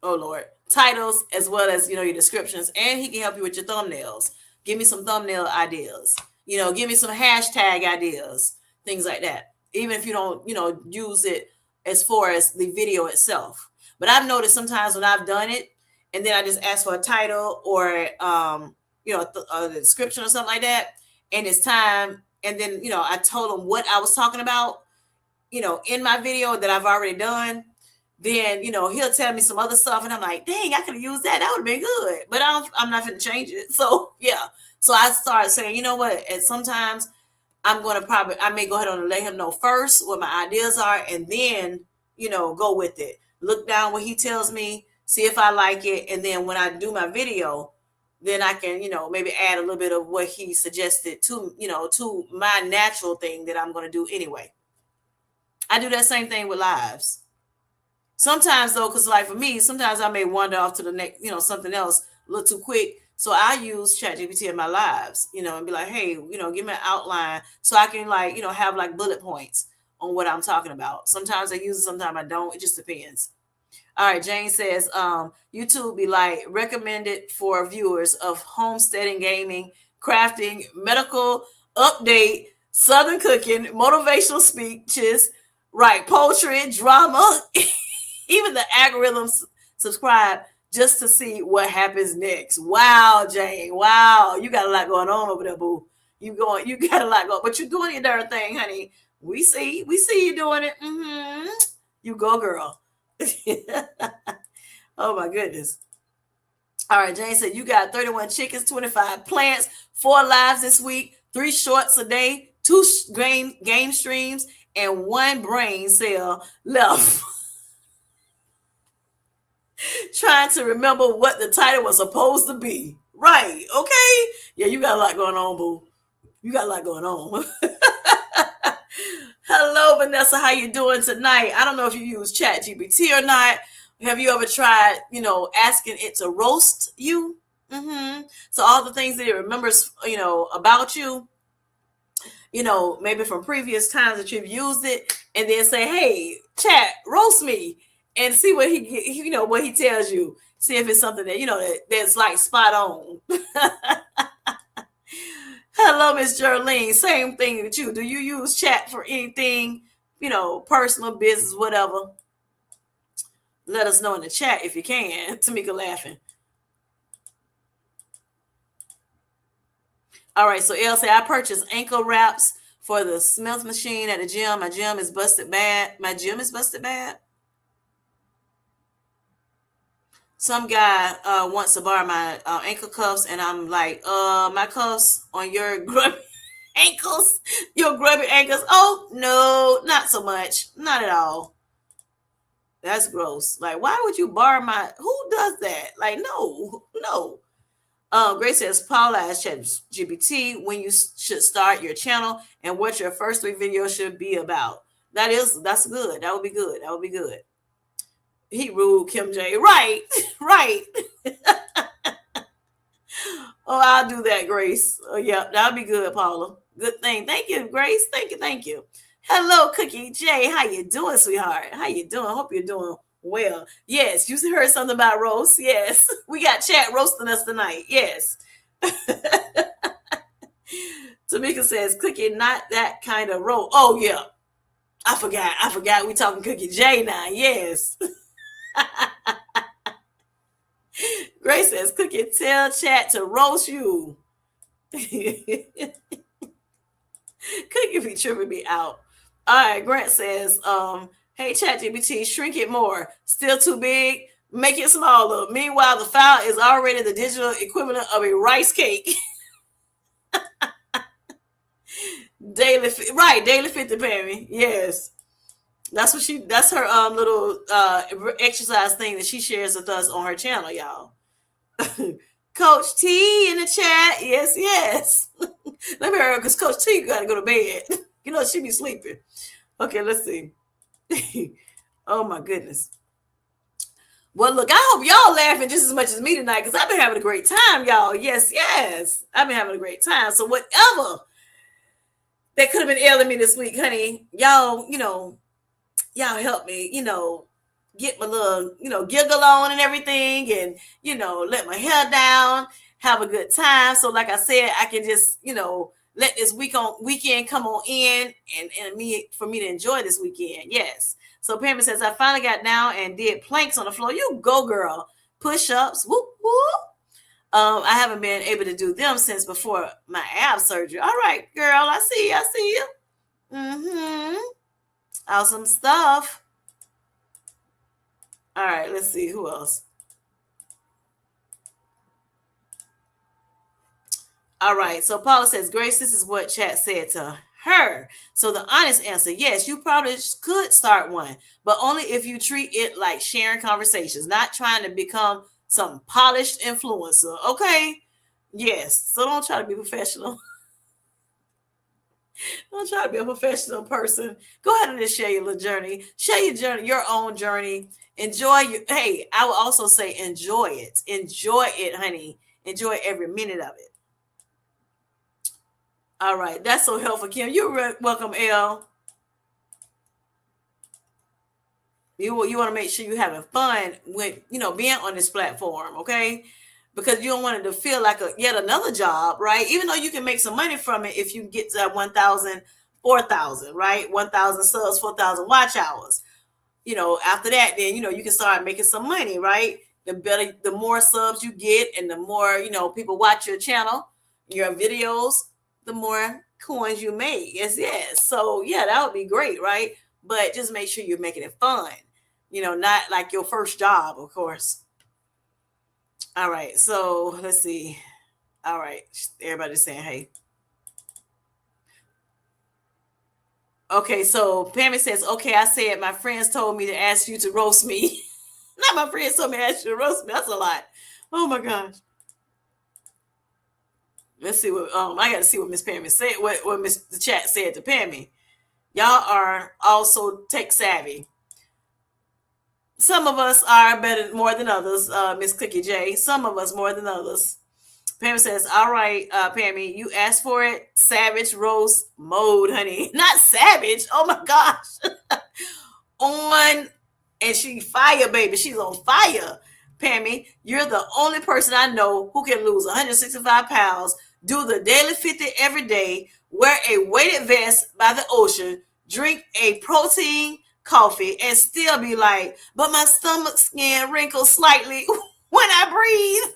oh Lord, titles, as well as your descriptions, and he can help you with your thumbnails. Give me some thumbnail ideas. Give me some hashtag ideas, things like that. Even if you don't, use it as far as the video itself. But I've noticed sometimes when I've done it, and then I just ask for a title or a description or something like that, and it's time, and then I told him what I was talking about, in my video that I've already done, then he'll tell me some other stuff, and I'm like, dang, I could have used that. That would have been good, but I'm not going to change it. So yeah, so I started saying, you know what? And sometimes I may go ahead and let him know first what my ideas are, and then go with it. Look down what he tells me, see if I like it, and then when I do my video, then I can maybe add a little bit of what he suggested to my natural thing that I'm going to do anyway. I do that same thing with lives. Sometimes though, because like for me, sometimes I may wander off to the next, something else a little too quick. So I use ChatGPT in my lives, and be like, hey, give me an outline so I can like, have like bullet points on what I'm talking about. Sometimes I use it, sometimes I don't. It just depends. All right, Jane says, YouTube be like recommended for viewers of homesteading, gaming, crafting, medical update, southern cooking, motivational speeches, right, poetry, drama. Even the algorithms subscribe just to see what happens next. Wow, Jane. Wow. You got a lot going on over there, boo. You got a lot going, but you're doing your darn thing, honey. We see you doing it. Mm-hmm. You go, girl. Oh my goodness. All right, Jane said you got 31 chickens, 25 plants, 4 lives this week, 3 shorts a day, 2 game streams, and 1 brain cell left. Trying to remember what the title was supposed to be. Right. Okay. Yeah, you got a lot going on, boo. You got a lot going on. Hello, Vanessa. How you doing tonight? I don't know if you use ChatGPT or not. Have you ever tried, asking it to roast you? Mm-hmm. So all the things that it remembers, about you, maybe from previous times that you've used it, and then say, hey, chat, roast me, and see what what he tells you. See if it's something that, that's like spot on. Hello, Miss Gerlene. Same thing with you. Do you use chat for anything, personal, business, whatever? Let us know in the chat if you can. Tamika laughing. All right, so Elle said, I purchased ankle wraps for the Smith machine at the gym. My gym is busted bad. My gym is busted bad. some guy wants to borrow my ankle cuffs, and I'm like, my cuffs on your grubby ankles, your grubby ankles. Oh no, not so much, not at all. That's gross. Like, why would you borrow my? Who does that? Like, no, no. Grace says, Paula asked ChatGPT when you should start your channel and what your first three videos should be about. That's good. That would be good. That would be good. He ruled Kim J. Right, right. Oh, I'll do that, Grace. Oh, yeah, that'll be good, Paula. Good thing. Thank you, Grace. Thank you, thank you. Hello, Cookie J. How you doing, sweetheart? How you doing? Hope you're doing well. Yes, you heard something about roast. Yes, we got chat roasting us tonight. Yes. Tamika says, Cookie, not that kind of roast. Oh, yeah. I forgot. I forgot. We talking Cookie J now. Yes. Grace says, Cookie, tell chat to roast you. Cookie be tripping me out. All right, Grant says, hey, ChatGPT, shrink it more. Still too big? Make it smaller. Meanwhile, the file is already the digital equivalent of a rice cake. Daily 50 Pammy. Yes. That's her little exercise thing that she shares with us on her channel, y'all. Coach T in the chat. Yes, yes. Let me hurry up because Coach T got to go to bed. You know, she be sleeping. Okay, let's see. Oh, my goodness. Well, look, I hope y'all laughing just as much as me tonight because I've been having a great time, y'all. Yes, yes. I've been having a great time. So whatever that could have been ailing me this week, honey, y'all, y'all help me, get my little, giggle on and everything and, let my hair down, have a good time. So like I said, I can just, let this weekend come on in and for me to enjoy this weekend. Yes. So Pamela says, I finally got down and did planks on the floor. You go, girl. Push-ups. Whoop, whoop. I haven't been able to do them since before my ab surgery. All right, girl. I see you. I see you. Mm-hmm. Awesome stuff. All right, let's see who else. All right, so Paula says, Grace, this is what chat said to her. So the honest answer, yes, you probably could start one, but only if you treat it like sharing conversations, not trying to become some polished influencer. Okay? Yes. So don't try to be professional. Don't try to be a professional person. Go ahead and just share your little journey. Share your journey, your own journey. Enjoy your, hey, I will also say enjoy it. Enjoy it, honey. Enjoy every minute of it. All right. That's so helpful, Kim. You're welcome, Elle. You want to make sure you're having fun with, being on this platform, okay? Because you don't want it to feel like yet another job, right? Even though you can make some money from it if you get to that 1,000, 4,000, right? 1,000 subs, 4,000 watch hours. After that, then, you can start making some money, right? The more subs you get and the more, people watch your channel, your videos, the more coins you make. Yes, yes. So, yeah, that would be great, right? But just make sure you're making it fun, not like your first job, of course. All right. So, let's see. All right. Everybody's saying, hey. Okay, so Pammy says, okay, I said my friends told me to ask you to roast me. Not my friends told me to ask you to roast me. That's a lot. Oh my gosh. Let's see what I gotta see what Miss Pammy said, what Miss the chat said to Pammy. Y'all are also tech savvy. Some of us are better more than others, Miss Cookie J. Some of us more than others. Pammy says, all right, Pammy, you asked for it. Savage roast mode, honey. Not savage. Oh my gosh. On, and she fire, baby. She's on fire. Pammy, you're the only person I know who can lose 165 pounds, do the daily 50 every day, wear a weighted vest by the ocean, drink a protein coffee, and still be like, but my stomach skin wrinkles slightly when I breathe.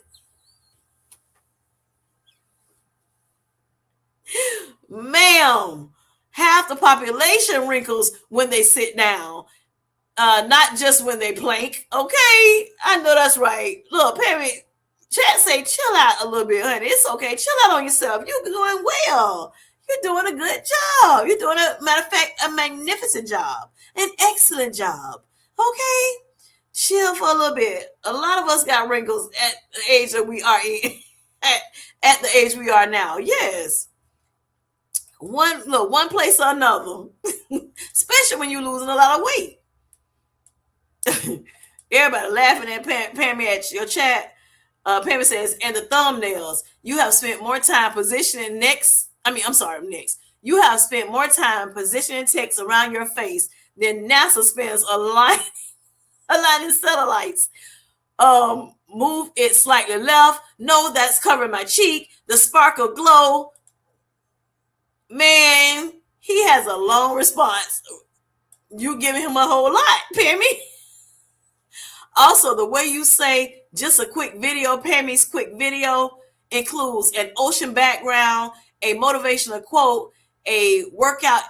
Ma'am, half the population wrinkles when they sit down. Not just when they plank. Okay, I know that's right. Look, Pammy, chat say chill out a little bit, honey. It's okay. Chill out on yourself. You're doing well. You're doing a good job. You're doing a matter of fact a magnificent job, an excellent job. Okay, chill for a little bit. A lot of us got wrinkles at the age that we are in. At, at the age we are now, yes. One place or another, especially when you're losing a lot of weight. Everybody laughing at Pammy at your chat. Pammy says, and the thumbnails. You have spent more time positioning next. I'm sorry, next. You have spent more time positioning text around your face than NASA spends aligning satellites. Move it slightly left. No, that's covering my cheek. The sparkle glow. Man, he has a long response. You giving him a whole lot, Pammy. Also, the way you say just a quick video, Pammy's quick video includes an ocean background, a motivational quote, a workout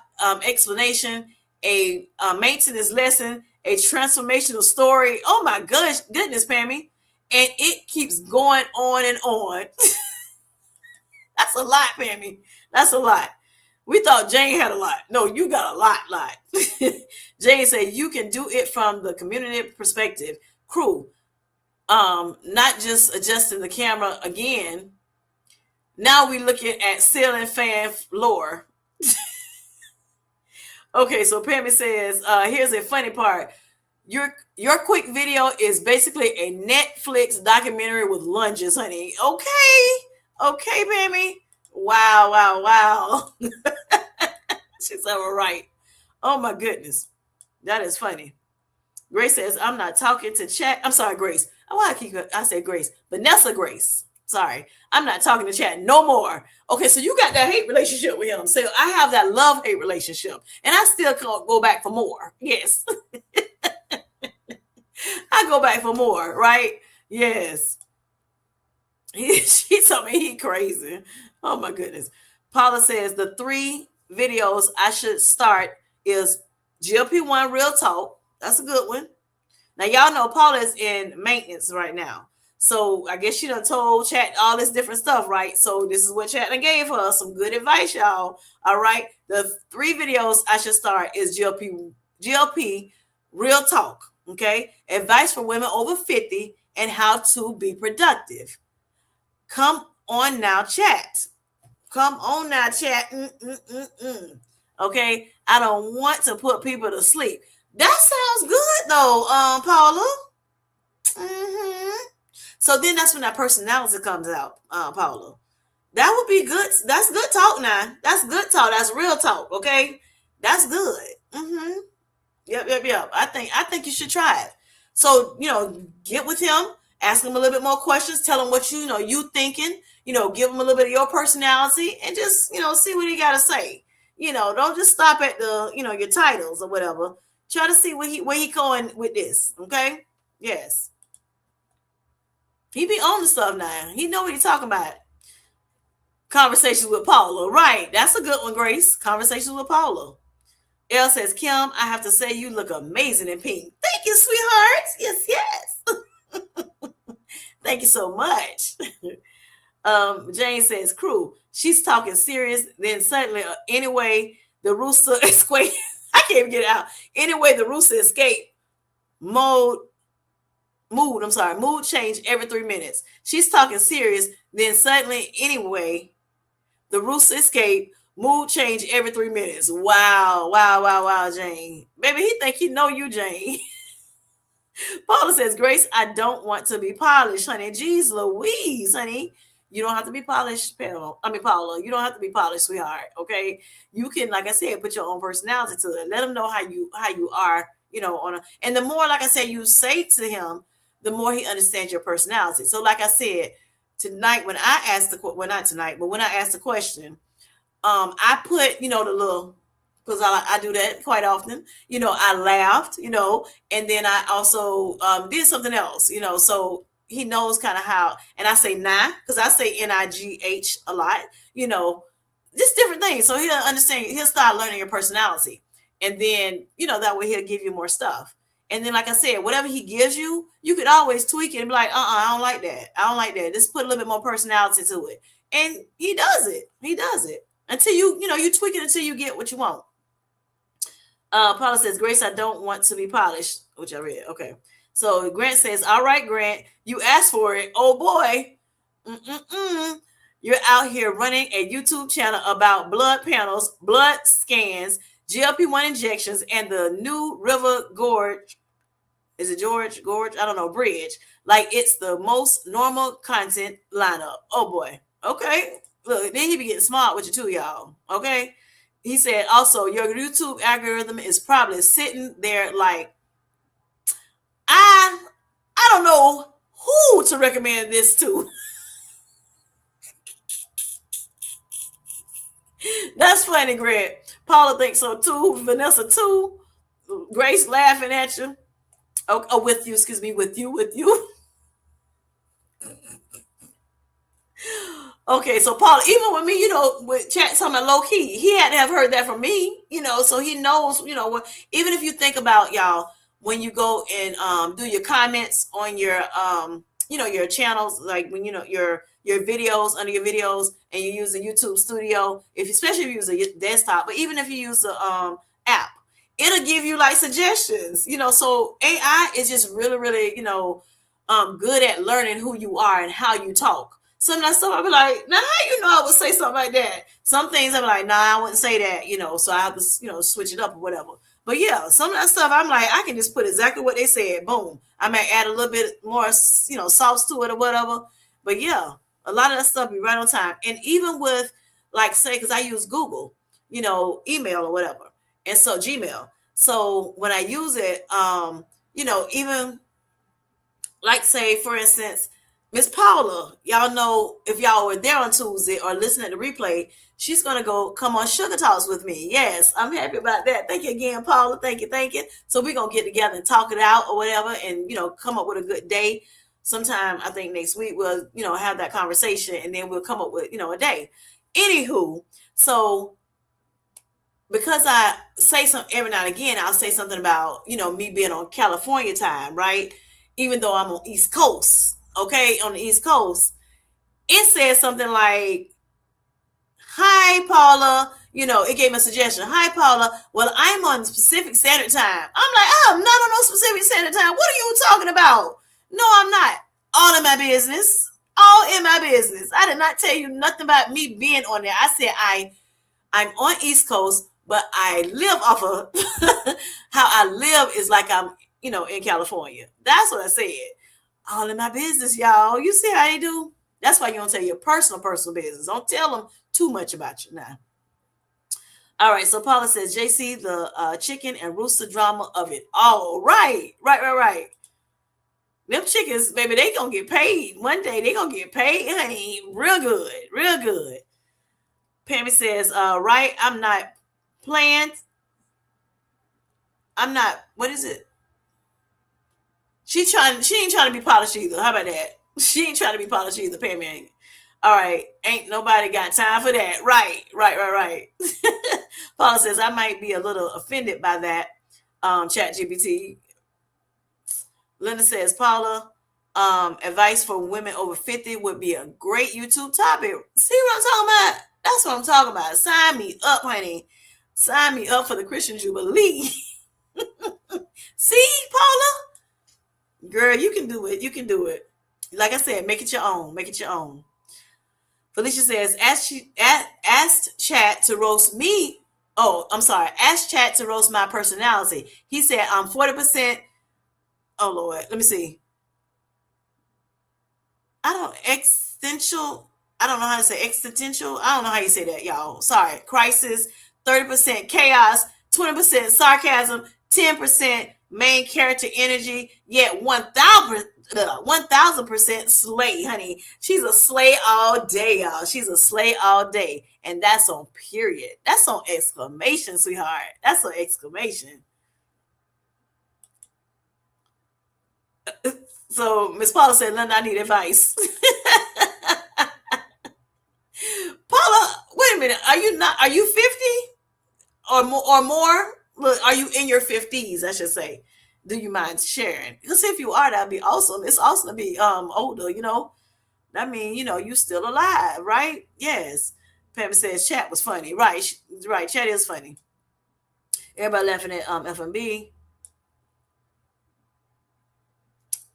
explanation, a maintenance lesson, a transformational story. Oh my goodness, Pammy. And it keeps going on and on. That's a lot, Pammy. That's a lot. We thought Jane had a lot. No, you got a lot. Jane said you can do it from the community perspective. Crew, not just adjusting the camera again. Now we looking at ceiling fan floor. Okay, so Pammy says, here's a funny part. Your quick video is basically a Netflix documentary with lunges, honey. Okay, Pammy. Wow. She's all right. Oh my goodness. That is funny. Grace says, I'm not talking to chat. I'm sorry, Grace. I say Grace. Vanessa Grace. Sorry. I'm not talking to chat no more. Okay, so you got that hate relationship with him. So I have that love-hate relationship. And I still can't go back for more. Yes. I go back for more, right? Yes. She told me he crazy. Oh my goodness. Paula says the 3 videos I should start is GLP-1 Real Talk. That's a good one. Now y'all know Paula is in maintenance right now. So I guess she done told Chat all this different stuff, right? So this is what Chat done gave her. Some good advice, y'all. All right. The 3 videos I should start is GLP Real Talk. Okay. Advice for women over 50 and how to be productive. Come on now, Chat. Come on now, Chat. Okay. I don't want to put people to sleep. That sounds good though, Paula. So then that's when that personality comes out, Paula. That would be good. That's good talk now. That's good talk. That's real talk. Okay. That's good. Yep. I think you should try it. So, get with him, ask him a little bit more questions, tell him what you thinking, give him a little bit of your personality and just, see what he got to say. Don't just stop at the, your titles or whatever. Try to see where he going with this. Okay. Yes. He be on the stuff now. He know what he's talking about. Conversations with Paula. Right. That's a good one, Grace. Conversations with Paula. Elle says, Kim, I have to say you look amazing in pink. Thank you, sweetheart. Yes. Thank you so much. Jane says, crew, she's talking serious. Then suddenly, anyway, the rooster escaped. I can't even get it out. Anyway, the rooster escaped. Mood change every 3 minutes. She's talking serious. Then suddenly, anyway, the rooster escaped. Mood change every 3 minutes. Wow, Jane. Baby, he think he know you, Jane. Paula says, Grace, I don't want to be polished, honey. Jeez Louise, honey. You don't have to be polished, Paula. You don't have to be polished, sweetheart. Okay. You can, like I said, put your own personality to it. Let him know how you are, and the more, like I said, you say to him, the more he understands your personality. So, like I said, tonight when I asked when I asked the question, I put, the little, because I do that quite often, I laughed, and then I also did something else, so he knows kind of how, and I say nah, because I say NIGH a lot, just different things. So he'll understand, he'll start learning your personality. And then, that way he'll give you more stuff. And then, like I said, whatever he gives you, you could always tweak it and be like, I don't like that. I don't like that. Just put a little bit more personality to it. And he does it. He does it until you tweak it until you get what you want. Paula says, Grace, I don't want to be polished, which I read. Okay. So Grant says, all right, Grant, you asked for it. Oh boy. Mm-mm-mm. You're out here running a YouTube channel about blood panels, blood scans, GLP-1 injections, and the new River Gorge. Is it George Gorge? I don't know. Bridge. Like it's the most normal content lineup. Oh boy. Okay. Look, then he be getting smart with you too, y'all. Okay. He said also your YouTube algorithm is probably sitting there like I I don't know who to recommend this to. That's funny, Greg. Paula thinks so too. Vanessa too. Grace laughing at you. Oh, with you, excuse me, with you. Okay, so Paul, even with me, with chat talking about low key, he had to have heard that from me, so he knows, what. Even if you think about y'all when you go and do your comments on your your channels, like when your videos under your videos, and you use the YouTube Studio, if especially if you use a desktop, but even if you use the app, it'll give you like suggestions, So AI is just really, really, good at learning who you are and how you talk. Some of that stuff I'll be like, now how I would say something like that? Some things I'll be like, nah, I wouldn't say that, so I have to, switch it up or whatever. But yeah, some of that stuff I'm like, I can just put exactly what they said. Boom. I might add a little bit more, sauce to it or whatever. But yeah, a lot of that stuff be right on time. And even with like say, because I use Google, email or whatever. And so Gmail. So when I use it, even like say, for instance, Miss Paula, y'all know if y'all were there on Tuesday or listening to the replay, she's gonna go come on Sugar Talks with me. Yes, I'm happy about that. Thank you again, Paula. Thank you, thank you. So we're gonna get together and talk it out or whatever, and come up with a good day. Sometime I think next week we'll have that conversation, and then we'll come up with a day. Anywho, so because I say something every now and again, I'll say something about me being on California time, right? Even though I'm on East Coast, okay, on the East Coast, it says something like, "Hi, Paula." It gave me a suggestion. "Hi, Paula. Well, I'm on Pacific Standard Time." I'm like, "I'm not on no Pacific Standard Time. What are you talking about?" "No, I'm not." All in my business. All in my business. I did not tell you nothing about me being on there. I said I'm on East Coast, but I live off of how I live is like I'm, in California. That's what I said. All in my business, y'all. You see how they do? That's why you don't tell your personal business. Don't tell them too much about you now. All right. So Paula says, JC, the chicken and rooster drama of it. All right. Right. Them chickens, baby, they gonna get paid. One day they gonna get paid. Honey, real good. Real good. Pammy says, right, I'm not playing. I'm not, what is it? She ain't trying to be polished either. How about that? She ain't trying to be polished either, Pammy ain't. All right, ain't nobody got time for that. Right. Paula says, I might be a little offended by that, ChatGPT. Linda says, Paula, advice for women over 50 would be a great YouTube topic. See what I'm talking about? That's what I'm talking about. Sign me up, honey. Sign me up for the Christian Jubilee. See, Paula? Girl, you can do it. You can do it. Like I said, make it your own. Make it your own. Felicia says, asked Chat to roast me. Oh, I'm sorry. Ask Chat to roast my personality. He said, I'm 40%. Oh, Lord. Let me see. I don't know how to say existential. I don't know how you say that, y'all. Sorry. Crisis, 30% chaos, 20% sarcasm, 10% main character energy, yet 1000% slay, honey. She's a slay all day, y'all. She's a slay all day. And that's on period. That's on exclamation, sweetheart. That's an exclamation. So Miss Paula said, Linda, I need advice. Paula, wait a minute. Are you 50 or more? Look, are you in your 50s, I should say? Do you mind sharing? Because if you are, that'd be awesome. It's awesome to be older, you know. I mean, you know, you still alive, right? Yes. Pepper says chat was funny. Right, right. Chat is funny. Everybody laughing at FMB.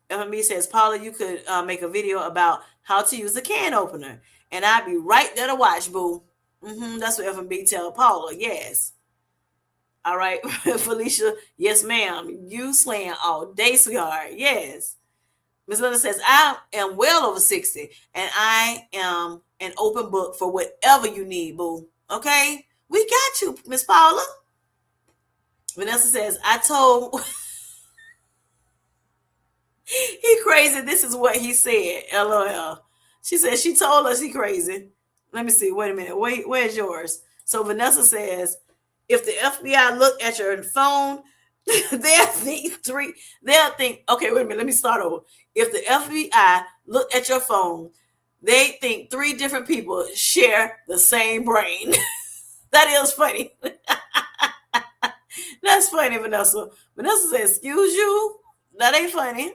FMB says, Paula, you could make a video about how to use a can opener, and I'd be right there to watch, boo. That's what FMB tell Paula. Yes. All right, Felicia. Yes, ma'am. You slaying all day, sweetheart. Yes. Miss Linda says, I am well over 60 and I am an open book for whatever you need, boo. Okay? We got you, Miss Paula. Vanessa says, I told he crazy. This is what he said. LOL. She said she told us he crazy. Let me see. Wait a minute. Wait, where's yours? So Vanessa says, if the FBI look at your phone, they'll think three. They'll think. Okay, wait a minute. Let me start over. If the FBI look at your phone, they think three different people share the same brain. That is funny. That's funny, Vanessa. Vanessa says, "Excuse you." That ain't funny.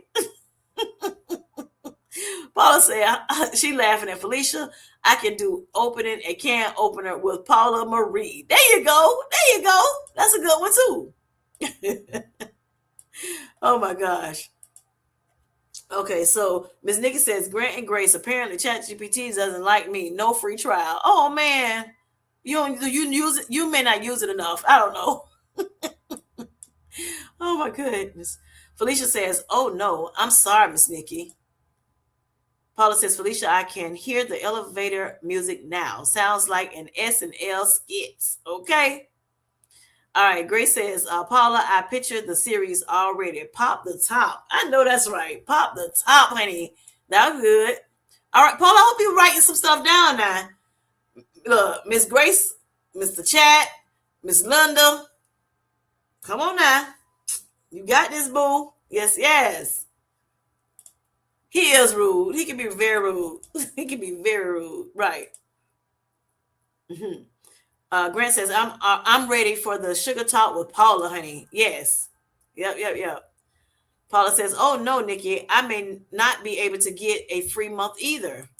Paula said she laughing at Felicia. I can do opening a can opener with Paula Marie. There you go. There you go. That's a good one too. Oh my gosh. Okay, so Miss Nikki says Grant and Grace. Apparently, ChatGPT doesn't like me. No free trial. Oh man, you use it. You may not use it enough. I don't know. Oh my goodness. Felicia says, "Oh no, I'm sorry, Miss Nikki." Paula says, Felicia, I can hear the elevator music now. Sounds like an S&L skits. Okay. All right. Grace says, Paula, I pictured the series already. Pop the top. I know that's right. Pop the top, honey. That's good. All right, Paula, I hope you're writing some stuff down now. Look, Miss Grace, Mr. Chat, Miss Linda. Come on now. You got this, boo. Yes, yes. He is rude. He can be very rude. He can be very rude. Right. Mm-hmm. Grant says, I'm ready for the sugar talk with Paula, honey. Yes. Yep, yep, yep. Paula says, oh, no, Nikki, I may not be able to get a free month either.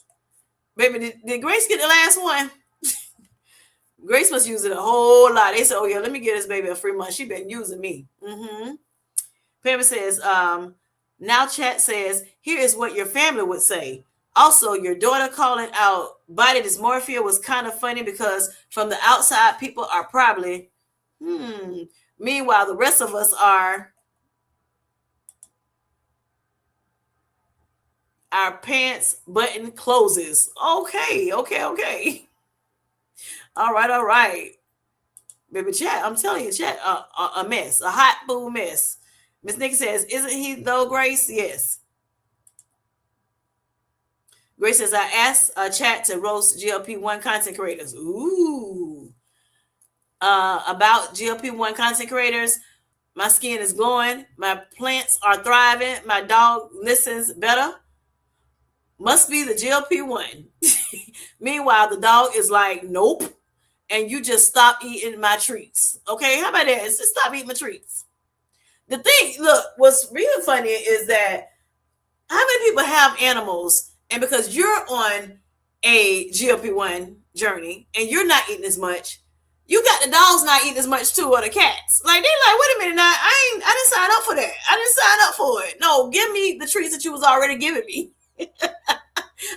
Baby, did Grace get the last one? Grace must use it a whole lot. They said, oh, yeah, let me get this baby a free month. She been using me. Mm-hmm. Pamela says, now chat says, here is what your family would say. Also, your daughter calling out body dysmorphia was kind of funny because from the outside, people are probably, Meanwhile, the rest of us are, our pants button closes. Okay, okay, okay. All right, all right. Baby chat, I'm telling you, chat, a mess, a hot boo mess. Miss Nikki says, isn't he though, Grace? Yes. Grace says, I asked chat to roast GLP-1 content creators. Ooh. About GLP-1 content creators, my skin is glowing. My plants are thriving. My dog listens better. Must be the GLP-1. Meanwhile, the dog is like, nope. And you just stop eating my treats. Okay, how about that? Just stop eating my treats. The thing, look, what's really funny is that how many people have animals, and because you're on a GLP-1 journey and you're not eating as much, you got the dogs not eating as much too, or the cats. Like they're like, wait a minute, now I didn't sign up for that. I didn't sign up for it. No, give me the treats that you was already giving me.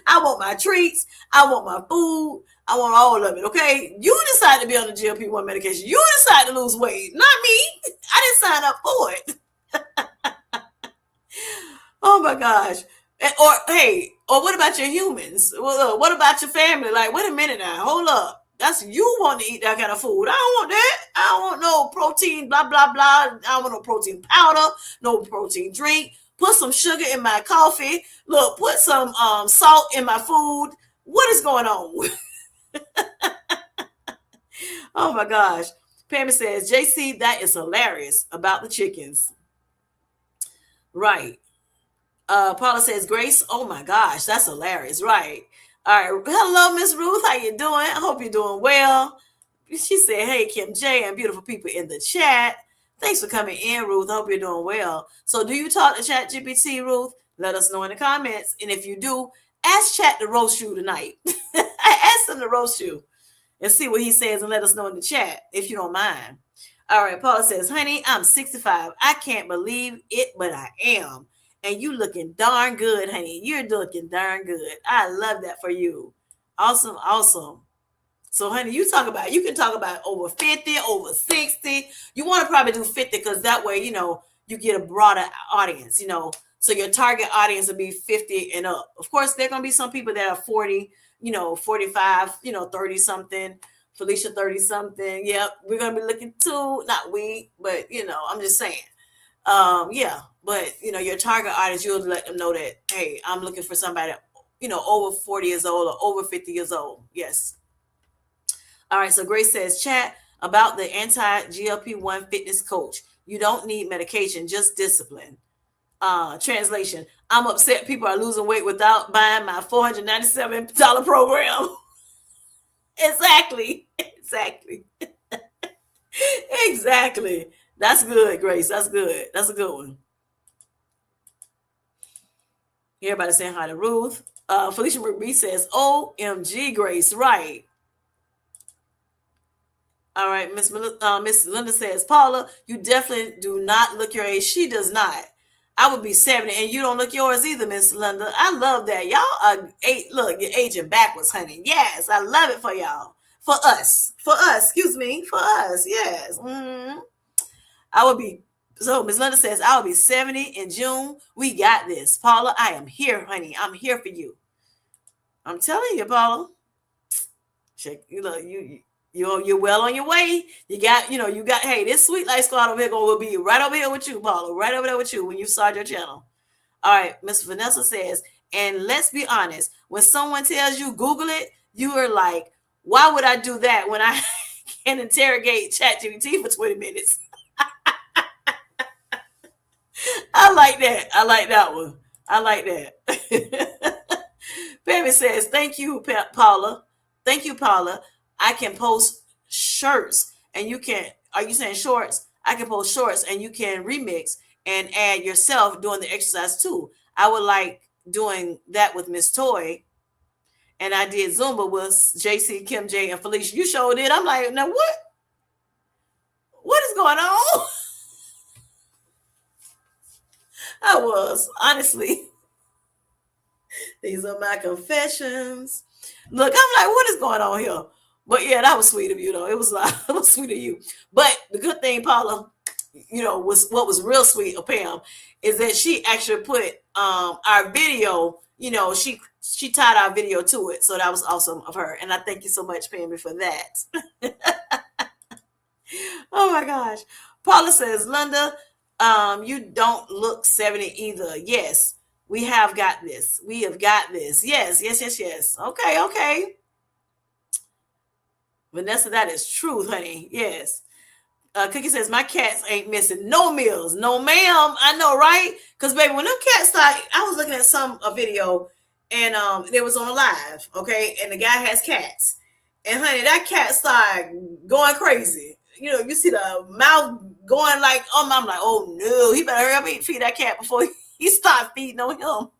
I want my treats. I want my food. I want all of it. Okay, you decide to be on the GLP-1 medication. You decide to lose weight, not me. I didn't sign up for it. Oh my gosh. Or hey, or what about your humans? Well, what about your family? Like, wait a minute now, hold up. That's you want to eat that kind of food. I don't want that. I don't want no protein, blah, blah, blah. I don't want no protein powder, no protein drink. Put some sugar in my coffee. Look, put some salt in my food. What is going on? Oh my gosh. Pammy says, JC, that is hilarious about the chickens. Right. Paula says, Grace, oh my gosh, that's hilarious. Right. All right. Hello, Miss Ruth. How you doing? I hope you're doing well. She said, hey, Kim J and beautiful people in the chat. Thanks for coming in, Ruth. Hope you're doing well. So, do you talk to ChatGPT, Ruth? Let us know in the comments. And if you do, ask Chat to roast you tonight. Ask him to roast you and see what he says and let us know in the chat if you don't mind. All right, Paula says, honey, I'm 65. I can't believe it, but I am. And you looking darn good, honey. You're looking darn good. I love that for you. Awesome, awesome. So, honey, you can talk about over 50, over 60. You want to probably do 50 because that way, you get a broader audience. So your target audience will be 50 and up. Of course, there are going to be some people that are 40, 45, 30 something. Felicia 30 something. Yep. We're going to be looking too, not we, but, I'm just saying. Yeah. But, your target audience, you'll let them know that, hey, I'm looking for somebody, over 40 years old or over 50 years old. Yes. All right, so Grace says, chat about the anti-GLP-1 fitness coach. You don't need medication, just discipline. Translation, I'm upset people are losing weight without buying my $497 program. Exactly. Exactly. That's good, Grace. That's good. That's a good one. Everybody saying hi to Ruth. Felicia McBee says, OMG, Grace. Right. All right, Miss Linda says, Paula, you definitely do not look your age. She does not. I would be 70, and you don't look yours either, Miss Linda. I love that. Y'all are look, you're aging backwards, honey. Yes, I love it for y'all. For us. Excuse me. For us. Yes. I would be so Miss Linda says, I'll be 70 in June. We got this. Paula, I am here, honey. I'm here for you. I'm telling you, Paula. Check, you're well on your way. You got, hey, this Sweet Life Squad over here will be right over here with you, Paula, right over there with you when you start your channel. All right, Miss Vanessa says, and let's be honest, when someone tells you Google it, you are like, why would I do that when I can interrogate ChatGPT for 20 minutes? I like that. I like that one. I like that. Pammy says, thank you, Paula. Thank you, Paula. I can post shirts and you can, are you saying shorts? I can post shorts and you can remix and add yourself doing the exercise too. I would like doing that with Miss Toy. And I did Zumba with JC, Kim J, and Felicia. You showed it. I'm like, now what? What is going on? I was, honestly. These are my confessions. Look, I'm like, what is going on here? But yeah, that was sweet of you, though. It was it was sweet of you. But the good thing, Paula, was what was real sweet of Pam is that she actually put our video. She tied our video to it, so that was awesome of her. And I thank you so much, Pammy, for that. Oh my gosh, Paula says, Linda, you don't look 70 either. Yes. We have got this. We have got this. Yes. Okay. Vanessa, that is truth, honey. Yes. Cookie says, my cats ain't missing no meals. No, ma'am. I know, right? Because, baby, when them cats started, I was looking at a video, and it was on a live, okay? And the guy has cats. And, honey, that cat started going crazy. You see the mouth going like, I'm like, oh, no. He better hurry up and feed that cat before he start feeding on him.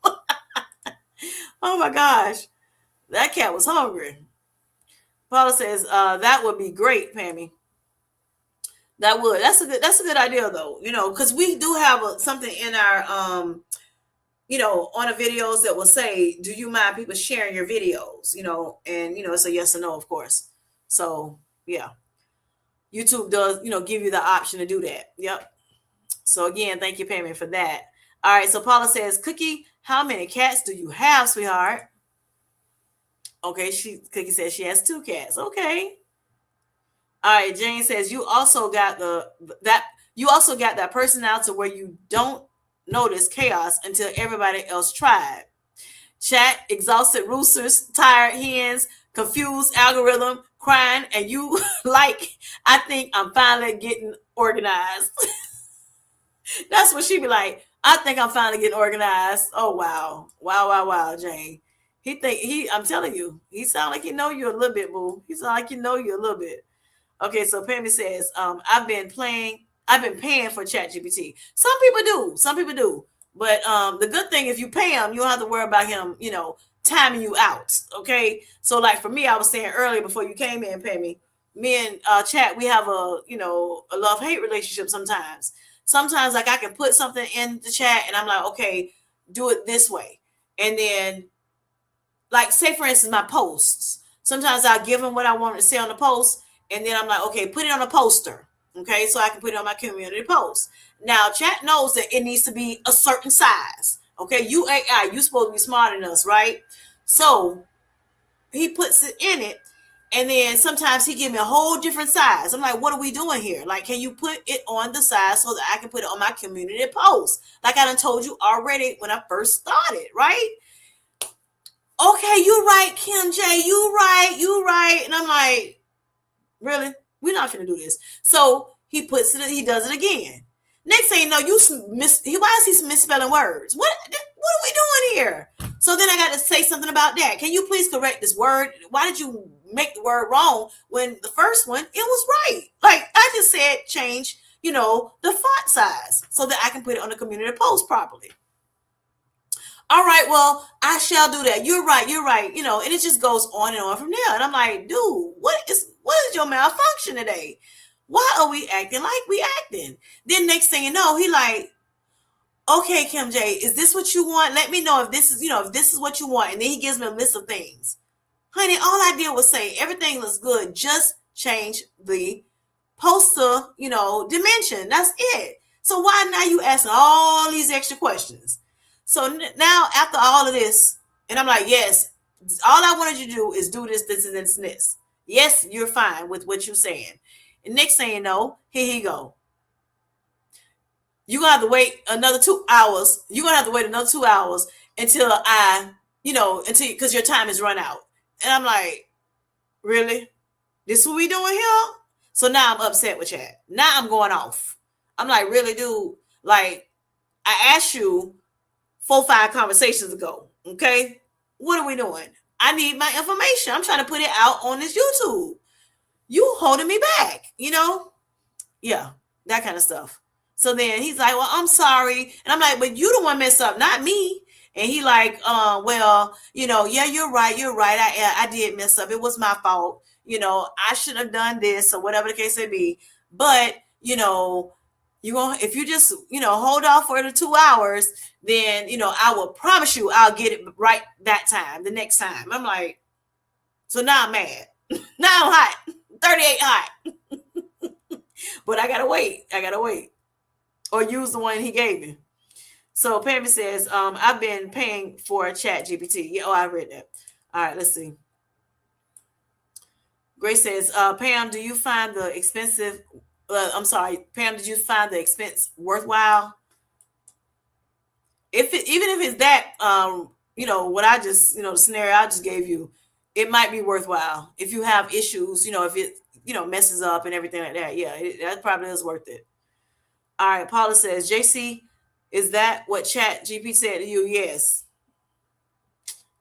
Oh, my gosh. That cat was hungry. Paula says, that would be great, Pammy. That would. That's a good idea, though. Because we do have something in our, on the videos that will say, do you mind people sharing your videos? And, it's a yes or no, of course. So, yeah. YouTube does, give you the option to do that. Yep. So, again, thank you, Pammy, for that. All right. So, Paula says, Cookie, how many cats do you have, sweetheart? Okay. Cookie says she has 2 cats. Okay. All right, Jane says you also got that personality where you don't notice chaos until everybody else tried. Chat, exhausted roosters, tired hens, confused algorithm, crying, and you like, I think I'm finally getting organized. That's what she be like. I think I'm finally getting organized. Oh wow, Jane. I'm telling you, he sound like he know you a little bit, boo. He sound like he know you a little bit. Okay, so Pammy says, I've been playing I've been paying for ChatGPT. Some people do. Some people do. But the good thing, if you pay him, you don't have to worry about him, timing you out. Okay. So like for me, I was saying earlier before you came in and pay me, me and Chat, we have a love hate relationship sometimes. Sometimes like I can put something in the chat and I'm like, okay, do it this way. And then like say for instance my posts, sometimes I'll give them what I want to say on the post, and then I'm like, okay, put it on a poster, okay, so I can put it on my community post. Now Chat knows that it needs to be a certain size. Okay, you AI, you supposed to be smarter than us, right? So he puts it in it, and then sometimes he give me a whole different size. I'm like, what are we doing here? Like, can you put it on the size so that I can put it on my community post, like I done told you already when I first started, right? Okay, you right, Kim J, you right, you right. And I'm like, really? We're not gonna do this. So he puts it, he does it again. Next thing you know, why is he misspelling words? What are we doing here? So then I got to say something about that. Can you please correct this word? Why did you make the word wrong when the first one it was right? Like I just said, change, the font size so that I can put it on the community post properly. All right, well, I shall do that. You're right, and it just goes on and on from there. And I'm like, dude, what is your malfunction today? Why are we acting like we acting? Then next thing you know, he like, okay, Kim J, is this what you want? Let me know if this is, if this is what you want. And then he gives me a list of things. Honey, all I did was say everything looks good. Just change the poster, dimension. That's it. So why now you asking all these extra questions? So now after all of this, and I'm like, yes, all I wanted you to do is do this, this, and this, and this. Yes, you're fine with what you're saying. And next thing you know, here he go. You're gonna have to wait another 2 hours. You're gonna have to wait another 2 hours until because your time is run out. And I'm like, really? This what we doing here? So now I'm upset with Chat. Now I'm going off. I'm like, really, dude? Like, I asked you 4-5 conversations ago. Okay, what are we doing? I need my information. I'm trying to put it out on this YouTube. You holding me back, Yeah, that kind of stuff. So then he's like, well, I'm sorry. And I'm like, but you the one messed up, not me. And he like, well, yeah, you're right. I did mess up. It was my fault. I should have done this or whatever the case may be. But, if you just, hold off for the 2 hours, then, I will promise you I'll get it right that time, the next time. I'm like, so now I'm mad. Now I'm hot. 38 hot. But I gotta wait. Or use the one he gave me. So Pammy says, I've been paying for ChatGPT. Yeah, I read that. All right, let's see. Grace says, Pam, do you find the expensive? I'm sorry, Pam. Did you find the expense worthwhile? Even if it's that, what I just, the scenario I just gave you, it might be worthwhile if you have issues. If it, messes up and everything like that. Yeah, that probably is worth it. All right, Paula says, JC, is that what ChatGPT said to you? Yes.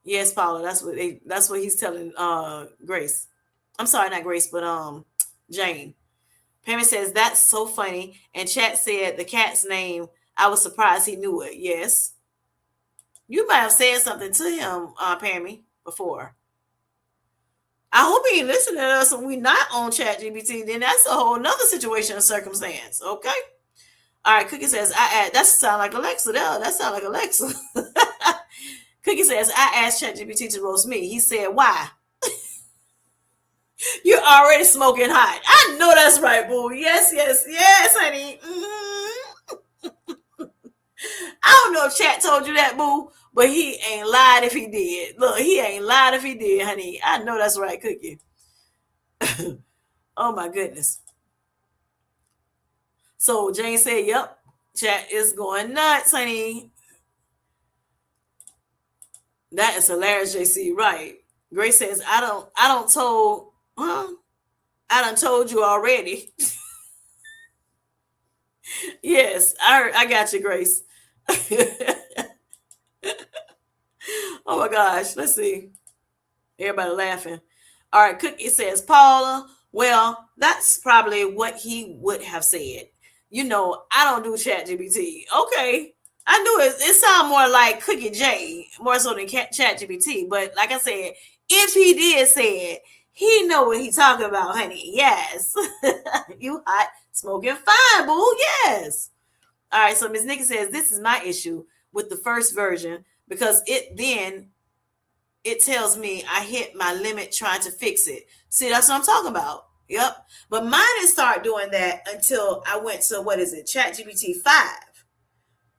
Yes, Paula, that's what he's telling Grace. I'm sorry, not Grace, but Jane. Pammy says, that's so funny. And Chat said the cat's name. I was surprised he knew it. Yes. You might have said something to him, Pammy, before. I hope he ain't listening to us and we not on ChatGPT. Then that's a whole nother situation and circumstance. Okay. All right, Cookie says, that sound like Alexa there. That sound like Alexa. Cookie says, I asked ChatGPT to roast me. He said, why? You're already smoking hot. I know that's right, boo. Yes, honey. I don't know if Chat told you that, boo, but he ain't lied if he did. Look, he ain't lied if he did, honey. I know that's right, Cookie. Oh, my goodness. So Jane said, yep, Chat is going nuts, honey. That is hilarious, JC. Right. Grace says, I don't told, huh? I done told you already. Yes, I got you, Grace. Oh my gosh. Let's see. Everybody laughing. All right, Cookie says, Paula, well, that's probably what he would have said. I don't do ChatGPT. Okay. I knew it sounded more like Cookie J, more so than ChatGPT. But like I said, if he did say it, he know what he talking about, honey. Yes. You hot, smoking fine, boo. Yes. All right. So Ms. Nikki says, this is my issue with the first version because it tells me I hit my limit trying to fix it. See, that's what I'm talking about. Yep. But mine didn't start doing that until I went to, what is it, ChatGPT 5.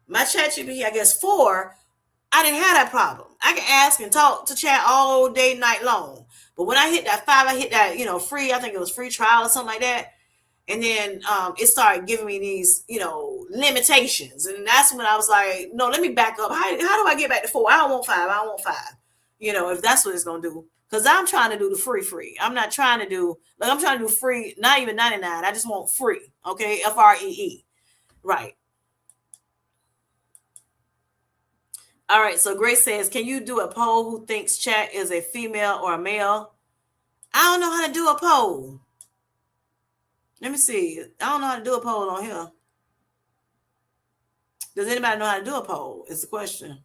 My ChatGPT, I guess 4, I didn't have that problem. I can ask and talk to chat all day, night long. But when I hit that 5, I hit that, free, I think it was free trial or something like that. And then it started giving me these, limitations. And that's when I was like, no, let me back up. How do I get back to 4? I don't want 5. I don't want 5. If that's what it's going to do. Because I'm trying to do the free. I'm not trying to do, like, I'm trying to do free, not even 99. I just want free. Okay. FREE. Right. All right. So Grace says, can you do a poll who thinks chat is a female or a male? I don't know how to do a poll. Let me see. I don't know how to do a poll on here. Does anybody know how to do a poll? Is the question.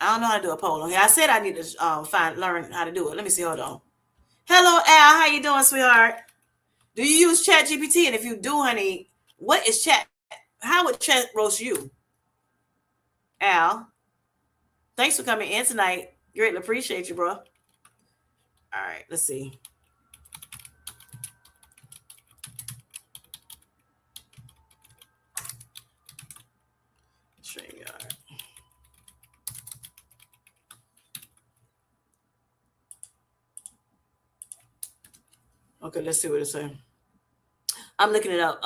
I don't know how to do a poll on here. I said I need to learn how to do it. Let me see. Hold on. Hello, Al. How you doing, sweetheart? Do you use Chat GPT? And if you do, honey, what is Chat? How would Chat roast you, Al? Thanks for coming in tonight. Greatly appreciate you, bro. All right, let's see. StreamYard. Okay, let's see what it's saying. I'm looking it up,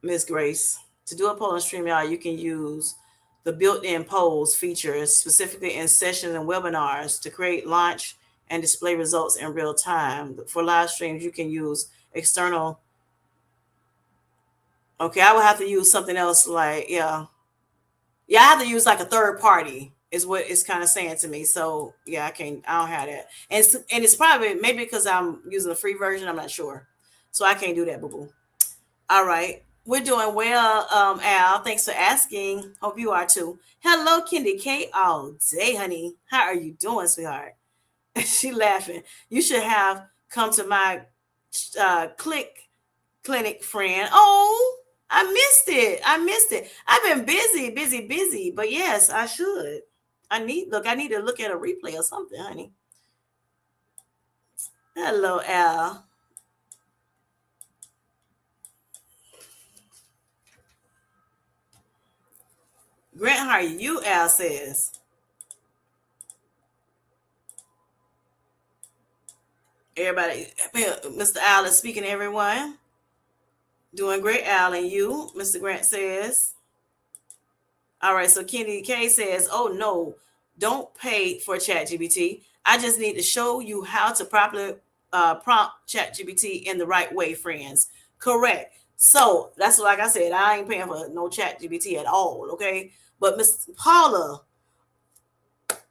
Miss Grace. To do a poll on StreamYard, you can use the built-in polls features, specifically in sessions and webinars, to create, launch, and display results in real time. For live streams, you can use external. Okay, I would have to use something else like, yeah. I have to use like a third party is what it's kind of saying to me. So yeah, I don't have that. And it's probably maybe because I'm using a free version, I'm not sure. So I can't do that, boo-boo. All right. We're doing well, Al. Thanks for asking. Hope you are too. Hello, Kendi K. All day, honey. How are you doing, sweetheart? She laughing. You should have come to my clinic, friend. Oh, I missed it. I've been busy. But yes, I should. I need to look at a replay or something, honey. Hello, Al. Grant, how are you? Al says. Everybody, Mr. Al is speaking to everyone. Doing great, Al, and you, Mr. Grant says. All right, so Kenny K says, oh no, don't pay for ChatGPT. I just need to show you how to properly prompt ChatGPT in the right way, friends. Correct. So that's like I said, I ain't paying for no ChatGPT at all, okay? But Miss Paula,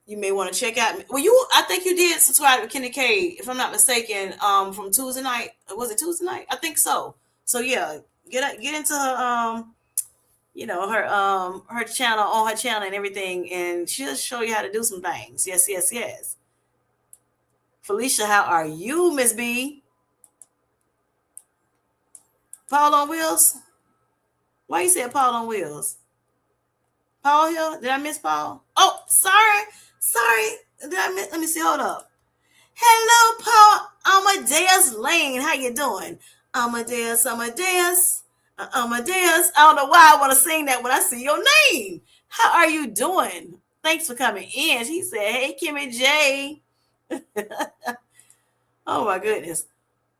you may want to check out. Well, I think you did subscribe to Kenny K, if I'm not mistaken, from Tuesday night. Was it Tuesday night? I think so. So yeah, get into her her channel, on her channel and everything, and she'll show you how to do some things. Yes. Felicia, how are you, Miss B? Paul on wheels? Why you said Paul on wheels? Paul here? Did I miss Paul? Oh, sorry. Did I miss? Let me see. Hold up. Hello, Paul Amadeus Lane. How you doing? Amadeus. Amadeus. I don't know why I want to sing that when I see your name. How are you doing? Thanks for coming in. She said, hey, Kimmy J. Oh, my goodness.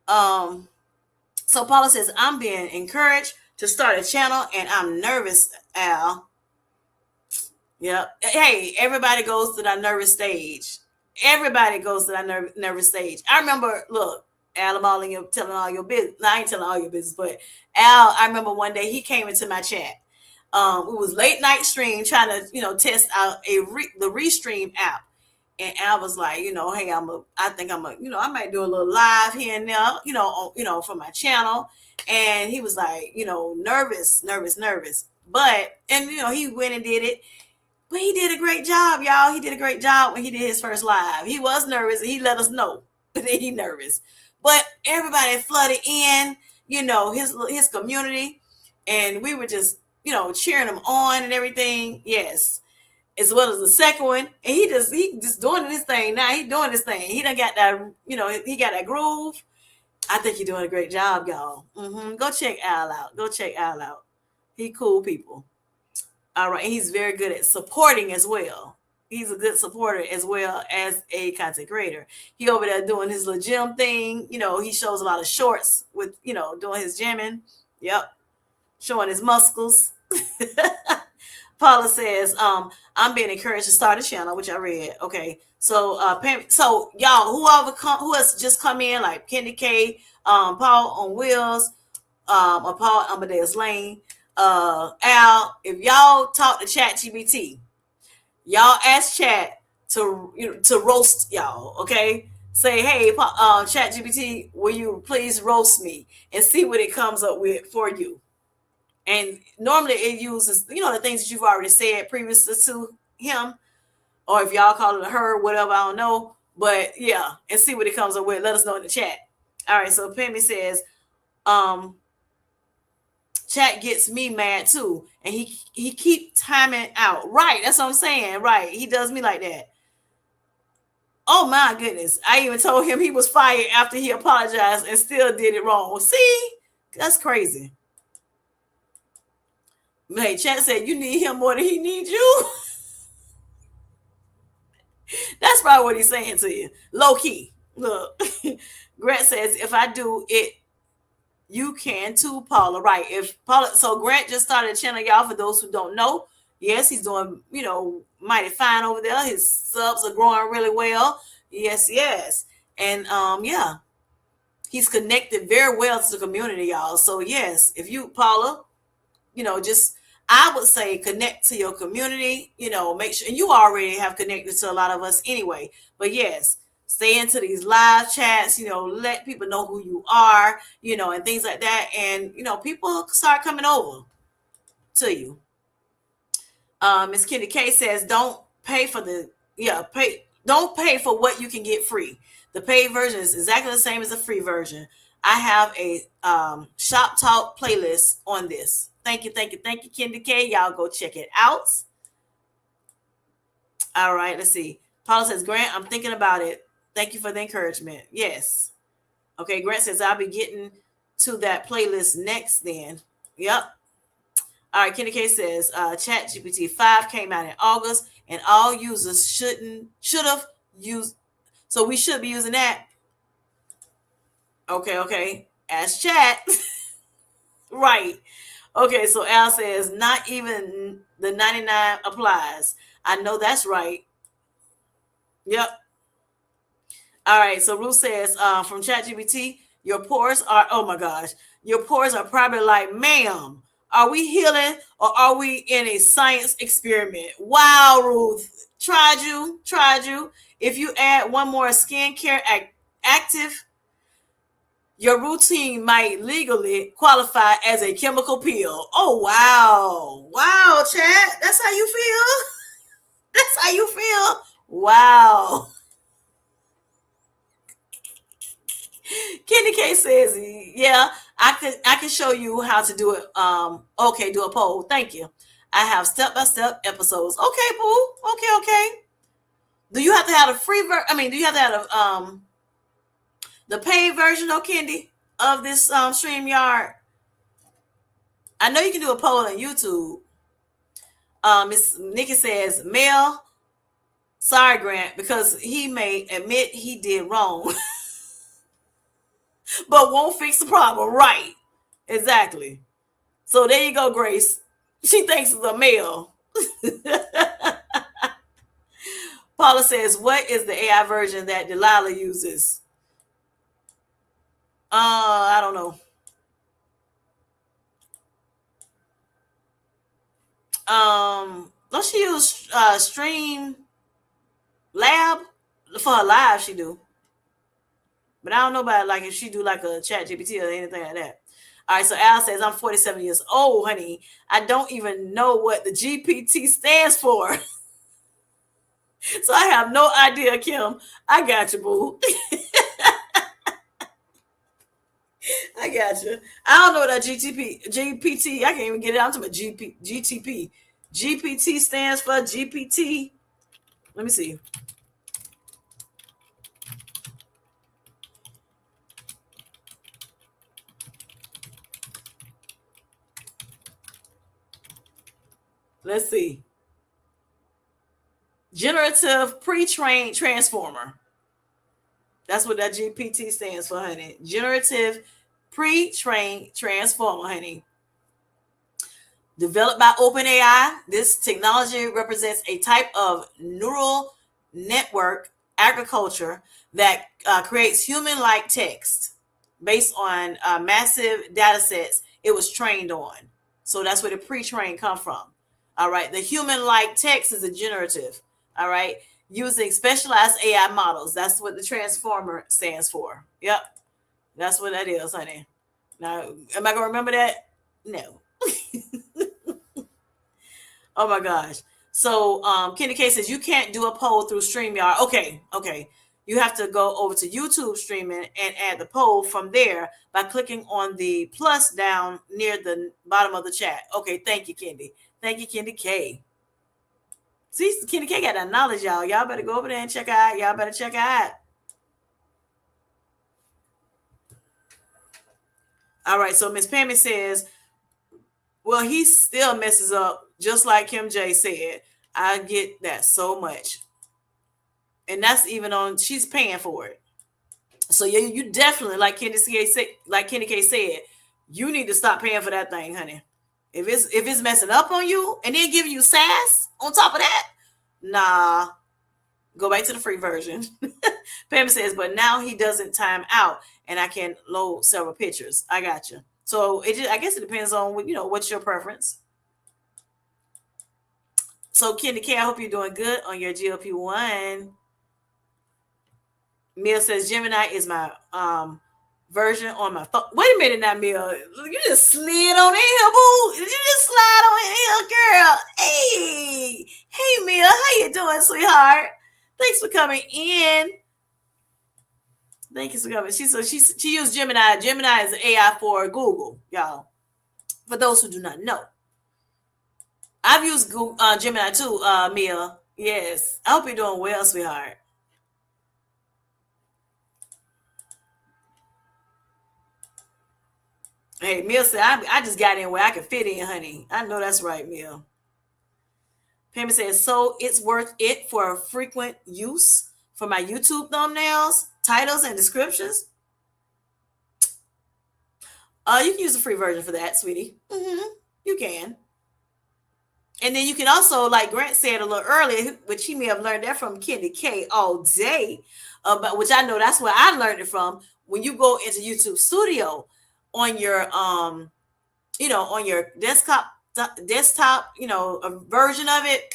So Paula says, I'm being encouraged to start a channel, and I'm nervous, Al. Yep. Hey, everybody goes to that nervous stage. Everybody goes to that nervous stage. I remember, look, Al, I'm telling all your business. No, I ain't telling all your business, but Al, I remember one day he came into my chat. It was late night stream trying to, test out the Restream app. And Al was like, hey, I think I might do a little live here and there, for my channel. And he was like, nervous, nervous, nervous. But, and, he went and did it. But he did a great job, y'all. He did a great job when he did his first live. He was nervous and he let us know that he nervous. But everybody flooded in, his community. And we were just, cheering him on and everything. Yes, as well as the second one. And he just doing his thing now. He doing his thing. He done got that, he got that groove. I think you're doing a great job, y'all. Go check Al out. Go check Al out. He cool people. All right. And he's very good at supporting as well. He's a good supporter as well as a content creator. He over there doing his little gym thing. He shows a lot of shorts with, doing his gymming. Yep. Showing his muscles. Paula says, I'm being encouraged to start a channel, which I read. Okay. So, so y'all, who has just come in, like Kenny K, Paul on Wheels, or Paul Amadeus Lane, Al, if y'all talk to ChatGPT, y'all ask Chat to roast y'all, okay? Say, hey, ChatGPT, will you please roast me and see what it comes up with for you? And normally it uses, the things that you've already said previously to him, or if y'all call it a her, whatever, I don't know. But yeah, and see what it comes up with. Let us know in the chat. All right, so Pammy says, um, Chat gets me mad too, and he keep timing out. Right, that's what I'm saying. Right, he does me like that. Oh my goodness! I even told him he was fired after he apologized and still did it wrong. See, that's crazy. Hey, Chat said you need him more than he needs you. That's probably what he's saying to you. Low key. Look, Grant says if I do it, you can too, Paula. Right. If Paula, so Grant just started a channel, y'all, for those who don't know. Yes, he's doing, mighty fine over there. His subs are growing really well. Yes, yes. And yeah, he's connected very well to the community, y'all. So yes, if you, Paula, just I would say connect to your community, make sure, and you already have connected to a lot of us anyway. But yes, stay into these live chats, let people know who you are, and things like that. And, people start coming over to you. Miss Kitty K says, don't pay for don't pay for what you can get free. The paid version is exactly the same as the free version. I have a shop talk playlist on this. Thank you, thank you, thank you, Kendy K. Y'all go check it out. All right, let's see. Paula says, Grant, I'm thinking about it. Thank you for the encouragement. Yes. Okay, Grant says, I'll be getting to that playlist next then. Yep. All right, Kenny K says, ChatGPT 5 came out in August, and all users should have used. So we should be using that. Okay. Ask Chat. Right. Okay, so Al says, not even the 99 applies. I know that's right. Yep. All right, so Ruth says, from ChatGPT, your pores are, oh my gosh, your pores are probably like, ma'am, are we healing or are we in a science experiment? Wow, Ruth, tried you. If you add one more skincare active, your routine might legally qualify as a chemical peel. Oh, wow. Wow, chat. That's how you feel? That's how you feel? Wow. Kenny K says, yeah, I can show you how to do it. Okay, do a poll. Thank you. I have step-by-step episodes. Okay, Pooh. Okay. Do you have to have a free do you have to have the paid version, though, Kendi, of this StreamYard? I know you can do a poll on YouTube. Miss Nikki says, Mel, sorry, Grant, because he may admit he did wrong, but won't fix the problem. Right. Exactly. So there you go, Grace. She thinks it's a male. Paula says, what is the AI version that Delilah uses? I don't know. Don't she use Stream? Lab for her live she do, but I don't know about like if she do like a chat GPT or anything like that. All right, so Al says I'm 47 years old, honey. I don't even know what the GPT stands for. So I have no idea, Kim. I got you, boo. I got you. I don't know what that GPT. I can't even get it out to my GTP. GPT stands for GPT. Let me see. Let's see. Generative pre-trained transformer. That's what that GPT stands for, honey. Generative pre-trained transformer, honey. Developed by OpenAI, this technology represents a type of neural network agriculture that creates human-like text based on massive data sets it was trained on. So that's where the pre-trained come from. All right. The human-like text is a generative. All right. Using specialized AI models. That's what the transformer stands for. Yep. That's what that is, honey. Now, am I going to remember that? No. Oh my gosh. So Kenny K says you can't do a poll through StreamYard. Okay, okay. You have to go over to YouTube streaming and add the poll from there by clicking on the plus down near the bottom of the chat. Okay, thank you, Kendi. Thank you, Kendi K. See, Kendi K got that knowledge, y'all. Y'all better go over there and check out. Y'all better check out. All right, so Miss Pammy says, well, he still messes up, just like Kim J said. I get that so much. And that's even on, she's paying for it. So you definitely, like Kenny K said, you need to stop paying for that thing, honey. If it's messing up on you and then giving you sass on top of that, nah, go back to the free version. Pam says, but now he doesn't time out and I can load several pictures. I got you. So I guess it depends on what's your preference. So Kenny K, I hope you're doing good on your GLP-1. Mia says Gemini is my version on my phone. Wait a minute now, Mia. You just slid on in here, boo. Did you just slide on in here, girl? Hey, Mia. How you doing, sweetheart? Thanks for coming in. Thank you for coming. She used Gemini. Gemini is AI for Google, y'all. For those who do not know, I've used Google, Gemini too, Mia. Yes. I hope you're doing well, sweetheart. Hey, Mia said, I just got in where I can fit in, honey. I know that's right, Mia. Pammy says, so it's worth it for frequent use for my YouTube thumbnails, titles, and descriptions. You can use the free version for that, sweetie. Mm-hmm. You can. And then you can also, like Grant said a little earlier, which he may have learned that from Kenny K all day, but which I know that's where I learned it from. When you go into YouTube Studio on your on your desktop, a version of it,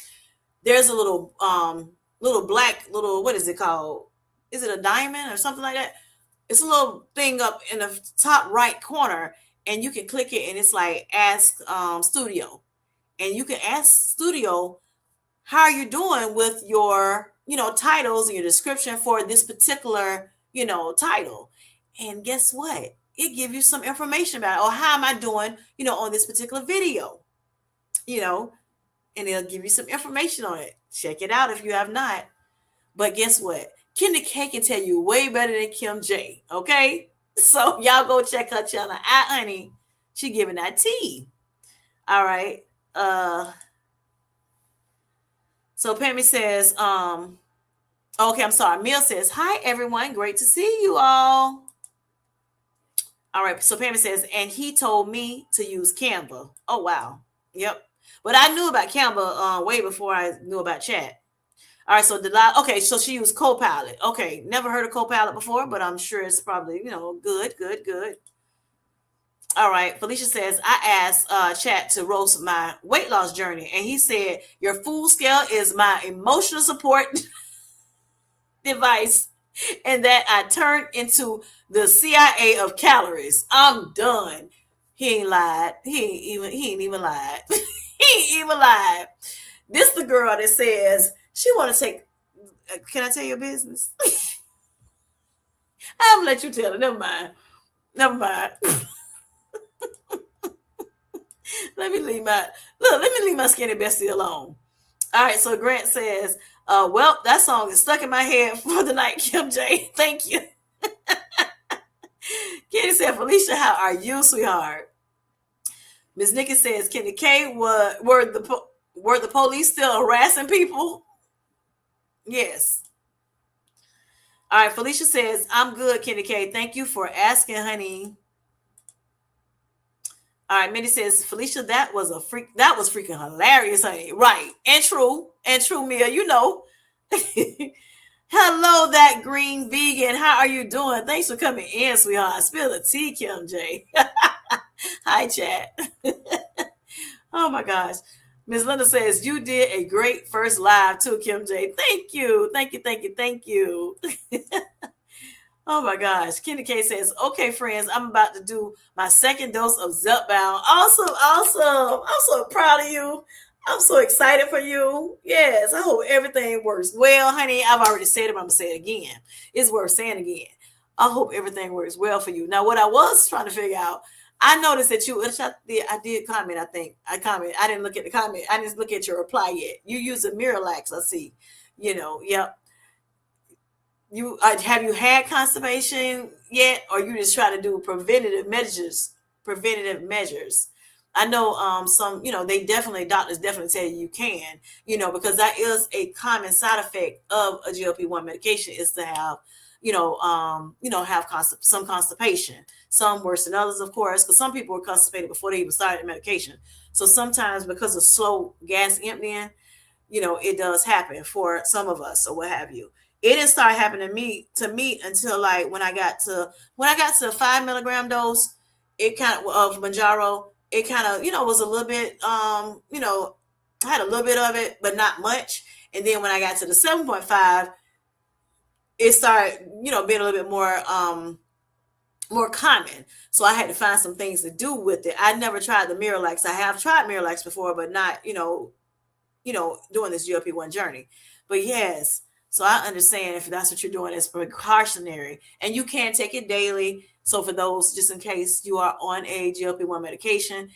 there's a little black what is it called? Is it a diamond or something like that? It's a little thing up in the top right corner, and you can click it, and it's like Ask Studio. And you can ask Studio, how are you doing with your, titles and your description for this particular, title. And guess what? It gives you some information about it. Or how am I doing, on this particular video? And it'll give you some information on it. Check it out if you have not. But guess what? Kenny K can tell you way better than Kim J. Okay? So y'all go check her channel out, honey. She giving that tea. All right. So Pammy says, okay, I'm sorry. Mia says, hi everyone, great to see you all. All right, so Pammy says, and he told me to use Canva. Oh wow. Yep. But I knew about Canva way before I knew about chat. All right, so okay, so she used Copilot. Okay, never heard of Copilot before, but I'm sure it's probably, good. All right. Felicia says, I asked Chat to roast my weight loss journey. And he said, your food scale is my emotional support. device and that I turned into the CIA of calories. I'm done. He ain't lied. He ain't even lied. He ain't even lied. This the girl that says she want to take. Can I tell your business? I'll let you tell it. Never mind. Never mind. let me leave my look. Let me leave my skinny bestie alone. All right. So Grant says, "Well, that song is stuck in my head for the night." Kim J. Thank you. Kenny said, "Felicia, how are you, sweetheart?" Miss Nikki says, "Kenny K, were the police still harassing people?" Yes. All right. Felicia says, "I'm good, Kenny K. Thank you for asking, honey." All right, Minnie says, Felicia, that was a freak. That was freaking hilarious, honey. Right. And true, Mia, you know. Hello, that green vegan. How are you doing? Thanks for coming in, sweetheart. Spill the tea, Kim J. Hi, chat. Oh my gosh. Miss Linda says, you did a great first live too, Kim J. Thank you. Thank you. Thank you. Thank you. Oh my gosh. Kenny K says, okay, friends, I'm about to do my second dose of Zepbound. Awesome, awesome. I'm so proud of you. I'm so excited for you. Yes, I hope everything works well, honey. I've already said it, but I'm going to say it again. It's worth saying again. I hope everything works well for you. Now, what I was trying to figure out, I noticed that I did comment, I think. I comment. I didn't look at the comment. I didn't look at your reply yet. You use a Miralax, I see. Yep. You have you had constipation yet, or you just try to do preventative measures. I know some, they definitely, doctors definitely tell you can, because that is a common side effect of a GLP-1 medication is to have, have some constipation. Some worse than others, of course, because some people were constipated before they even started the medication. So sometimes because of slow gas emptying, it does happen for some of us or what have you. It didn't start happening to me until like when I got to a 5 milligram dose, it kind of Manjaro, it kind of, was a little bit, I had a little bit of it, but not much. And then when I got to the 7.5, it started, being a little bit more common. So I had to find some things to do with it. I never tried the Miralax. I have tried Miralax before, but not, doing this GLP-1 journey. But yes, so I understand if that's what you're doing, it's precautionary and you can take it daily. So for those, just in case you are on a GLP-1 medication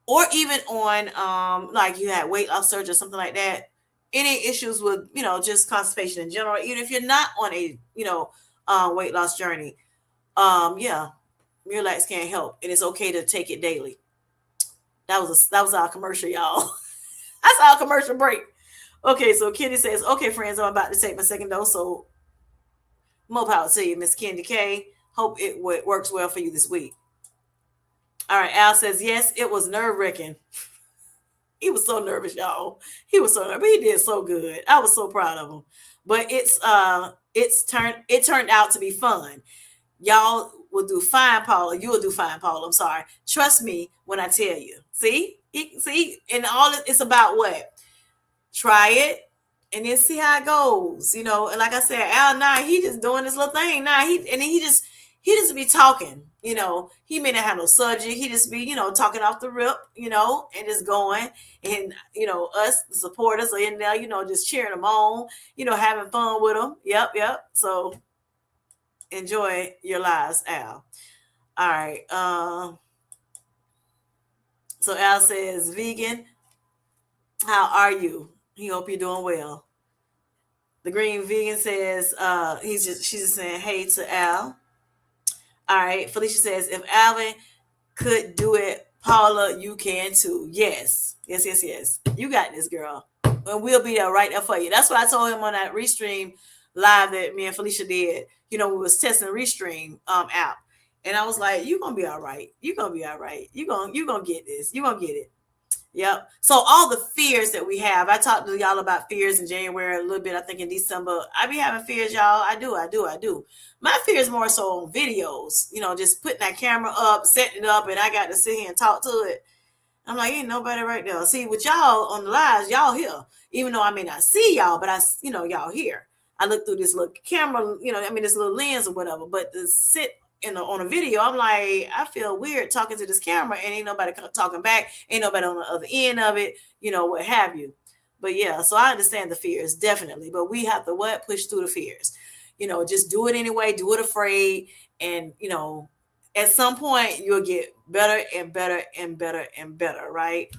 or even on, like you had weight loss surgery or something like that, any issues with, just constipation in general, even if you're not on a, weight loss journey, yeah, Miralax can't help and it's okay to take it daily. That was our commercial, y'all. That's our commercial break. Okay, so Kenny says, okay, friends, I'm about to take my second dose. So more power to you, Miss Candy K. Hope it works well for you this week. All right, Al says, yes, it was nerve wracking. He was so nervous, y'all. He was so nervous. But he did so good. I was so proud of him. But it turned out to be fun. Y'all will do fine, Paula. You will do fine, Paula. I'm sorry. Trust me when I tell you. See? And all it's about what? Try it and then see how it goes. And like I said, Al he just doing this little thing. He just be talking. He may not have no subject. He just be, talking off the rip, and just going. And us, the supporters, are in there, just cheering them on, having fun with them. Yep. So enjoy your lives, Al. All right. So Al says, vegan, how are you? He hope you're doing well. The green vegan says, she's just saying hey to Al. All right. Felicia says, if Alvin could do it, Paula, you can too. Yes. You got this, girl. And we'll be there right there for you. That's what I told him on that Restream live that me and Felicia did. We was testing Restream app. And I was like, you're gonna be all right. You're gonna be all right. You're gonna get this. You're gonna get it. Yep. So all the fears that we have, I talked to y'all about fears in January a little bit. I think in December, I be having fears, y'all. I do. My fear is more so on videos, just putting that camera up, setting it up, and I got to sit here and talk to it. I'm like, ain't nobody right there. See, with y'all on the lives, y'all here. Even though I may not see y'all, but y'all here. I look through this little camera, I mean this little lens or whatever. But to sit on a video, I'm like, I feel weird talking to this camera and ain't nobody talking back, ain't nobody on the other end of it, what have you. But yeah, so I understand the fears definitely, but we have to what push through the fears, just do it anyway, do it afraid, and at some point you'll get better and better and better and better, right?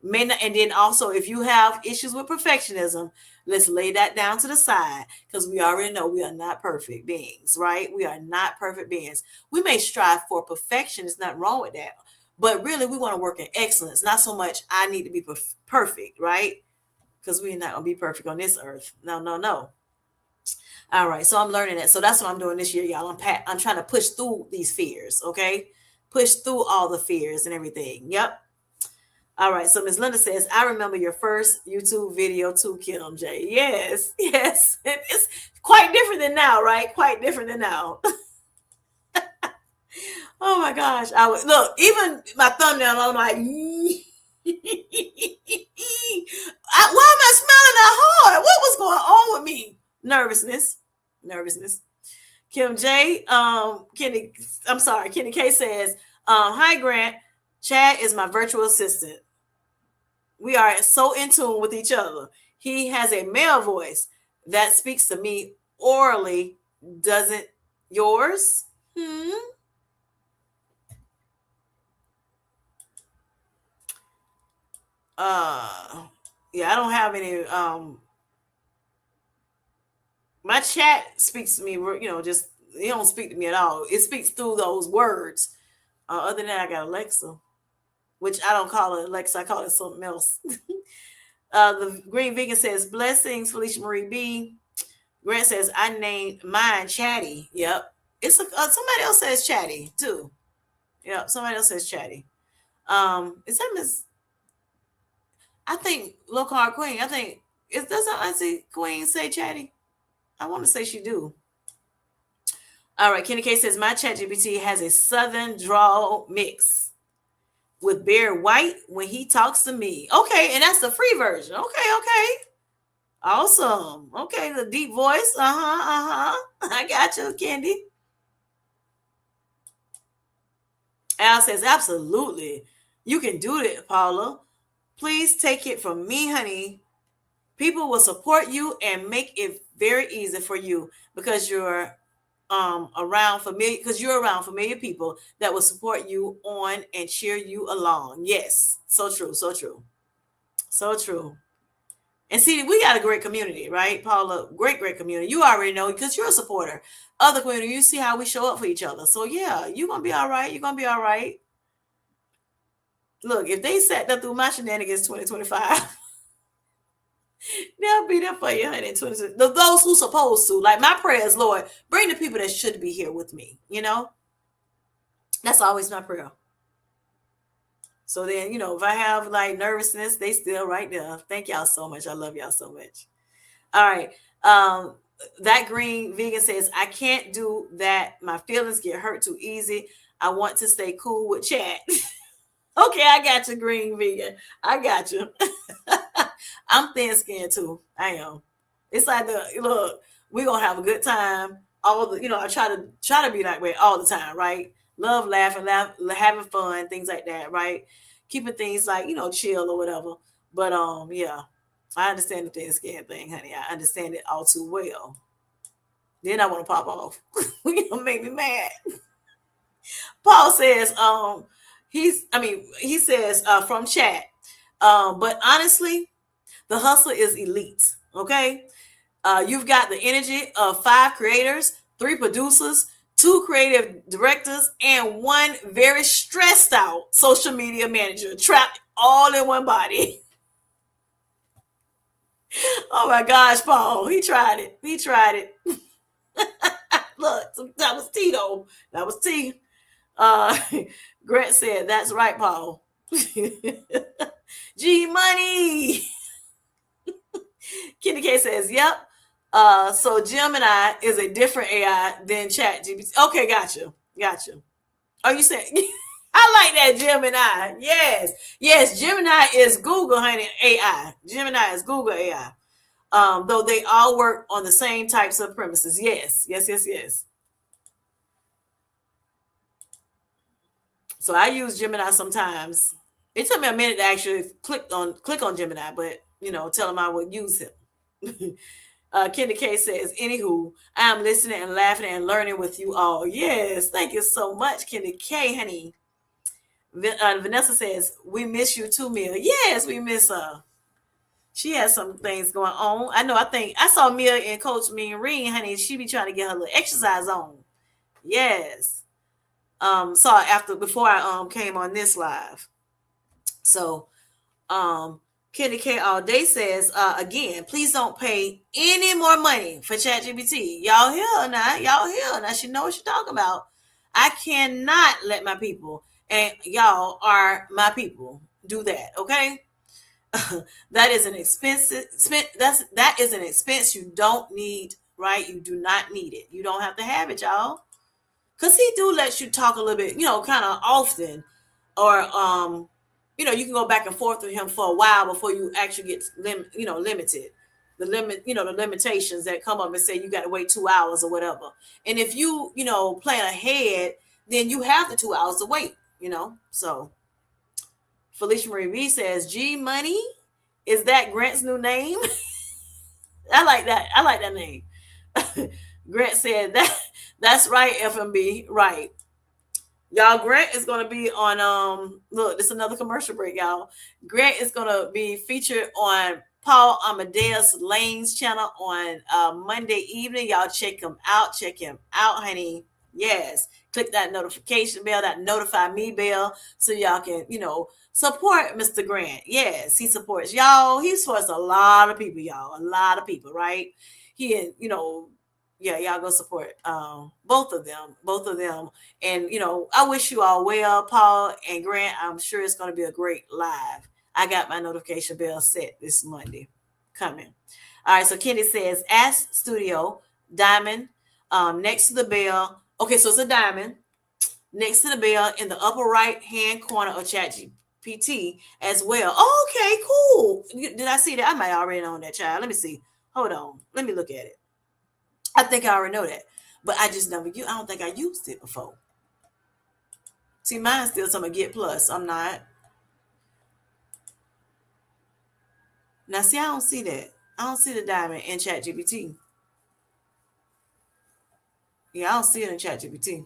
May not, and then also if you have issues with perfectionism, let's lay that down to the side because we already know we are not perfect beings, right? We are not perfect beings. We may strive for perfection, there's nothing wrong with that, but really we want to work in excellence, not so much I need to be perfect, right? Because we're not going to be perfect on this earth. No, no, no. All right, so I'm learning that. So that's what I'm doing this year, y'all. I'm trying to push through these fears, okay? Push through all the fears and everything. Yep. All right, so Miss Linda says, I remember your first YouTube video too, Kim J. Yes, yes. It's quite different than now, right? Quite different than now. Oh my gosh. I would look, even my thumbnail, I'm like, why am I smelling that hard? What was going on with me? Nervousness. Nervousness. Kim J. Kenny K says, hi Grant. Chad is my virtual assistant. We are so in tune with each other. He has a male voice that speaks to me orally. Doesn't yours? Yeah, I don't have any. My chat speaks to me. Just it don't speak to me at all. It speaks through those words. Other than that, I got Alexa, which I don't call it Alexa. I call it something else. The Green Vegan says, blessings, Felicia Marie B. Grant says, I named mine Chatty. Yep. Somebody else says Chatty too. Yep. Somebody else says Chatty. Is that Miss? I think Low Card Queen. I think doesn't Auntie Queen say Chatty? I want to say she do. All right. Kenny K says, my ChatGPT has a Southern drawl mix with Bear White when he talks to me. Okay, and that's the free version. Okay. Awesome. Okay, the deep voice. I got you, Candy. Al says, absolutely. You can do it, Paula. Please take it from me, honey. People will support you and make it very easy for you because you're around familiar people that will support you on and cheer you along. Yes, so true, so true, so true. And see, we got a great community, right, Paula? Great community. You already know because you're a supporter of the community. You see how we show up for each other. So yeah, you're gonna be all right. You're gonna be all right. Look, if they sat them through my shenanigans 2025, they'll be there for you, honey. Those who supposed to. Like my prayers, Lord, bring the people that should be here with me. That's always my prayer. So then, if I have like nervousness, they still right there. Thank y'all so much. I love y'all so much. All right. That Green Vegan says, I can't do that. My feelings get hurt too easy. I want to stay cool with chat. Okay, I got you, Green Vegan. I got you. I'm thin skinned too. I am. It's like look, we're gonna have a good time. I try to be that way all the time, right? Love laughing, having fun, things like that, right? Keeping things like, chill or whatever. But yeah, I understand the thin skin thing, honey. I understand it all too well. Then I want to pop off. You gonna make me mad. Paul says, he says from chat, but honestly, the hustle is elite. Okay. You've got the energy of 5 creators, 3 producers, 2 creative directors, and 1 very stressed out social media manager trapped all in one body. Oh my gosh, Paul. He tried it. Look, that was Tito. That was T. Grant said, that's right, Paul. G Money. Kenny K says, yep. So Gemini is a different AI than ChatGPT. Okay, gotcha. Oh, you said I like that Gemini. Yes. Gemini is Google, honey. AI. Gemini is Google AI. though they all work on the same types of premises. Yes, yes, yes, yes. So I use Gemini sometimes. It took me a minute to actually click on Gemini, but tell him I would use him. Kenny K says, "Anywho, I am listening and laughing and learning with you all." Yes, thank you so much, Kenny K, honey. Vanessa says, "We miss you too, Mia." Yes, we miss her. She has some things going on. I know. I think I saw Mia and Coach Mean Ring, honey. She be trying to get her little exercise on. Yes. Saw it after before I came on this live. So Kenny K all day says again, please don't pay any more money for ChatGPT. Y'all here now. Y'all here now. She know what she's talking about. I cannot let my people, and y'all are my people, do that. Okay. That is an expensive that is an expense you don't need, right? You do not need it. You don't have to have it, y'all. Cause he do let you talk a little bit, kind of often, or you can go back and forth with him for a while before you actually get limited. The limitations that come up and say you got to wait 2 hours or whatever. And if you plan ahead, then you have the 2 hours to wait. So Felicia Marie V says, G Money, is that Grant's new name? I like that. I like that name. Grant said that's right, FMB. Right. Y'all, Grant is gonna be on look, this is another commercial break, y'all. Grant is gonna be featured on Paul Amadeus Lane's channel on Monday evening. Y'all check him out. Check him out, honey. Yes. Click that notification bell, that notify me bell, so y'all can, support Mr. Grant. Yes, he supports y'all. He supports a lot of people, y'all. A lot of people, right? He, yeah, y'all go support both of them. Both of them. And, I wish you all well, Paul and Grant. I'm sure it's going to be a great live. I got my notification bell set this Monday coming. All right, so Kenny says, Ask Studio, diamond, next to the bell. Okay, so it's a diamond next to the bell in the upper right hand corner of ChatGPT as well. Oh, okay, cool. Did I see that? I might already know that, child. Let me see. Hold on. Let me look at it. I think I already know that, but I just never used. I don't think I used it before. See, mine's still some Get Plus. I'm not. Now, see, I don't see that. I don't see the diamond in ChatGPT. Yeah, I don't see it in ChatGPT.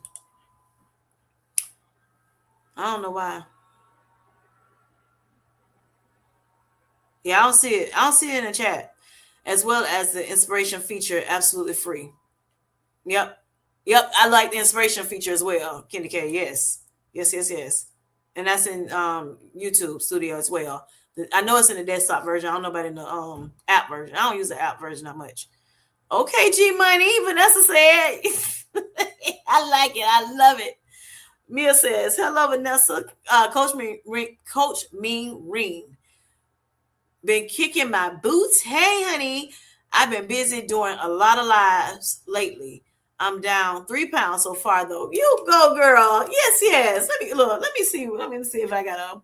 I don't know why. Yeah, I don't see it. I don't see it in the chat, as well as the inspiration feature, absolutely free. Yep, yep. I like the inspiration feature as well. Kenny K. Yes, yes, yes, yes. And that's in YouTube Studio as well. I know it's in the desktop version. I don't know about in the app version. I don't use the app version that much. Okay, G Money, Vanessa said. I like it. I love it. Mia says, "Hello, Vanessa. Coach Mean Ring. Been kicking my boots. Hey, honey. I've been busy doing a lot of lives lately. I'm down 3 pounds so far, though. You go, girl. Yes, yes. Let me look. Let me see. Let me see if I got a.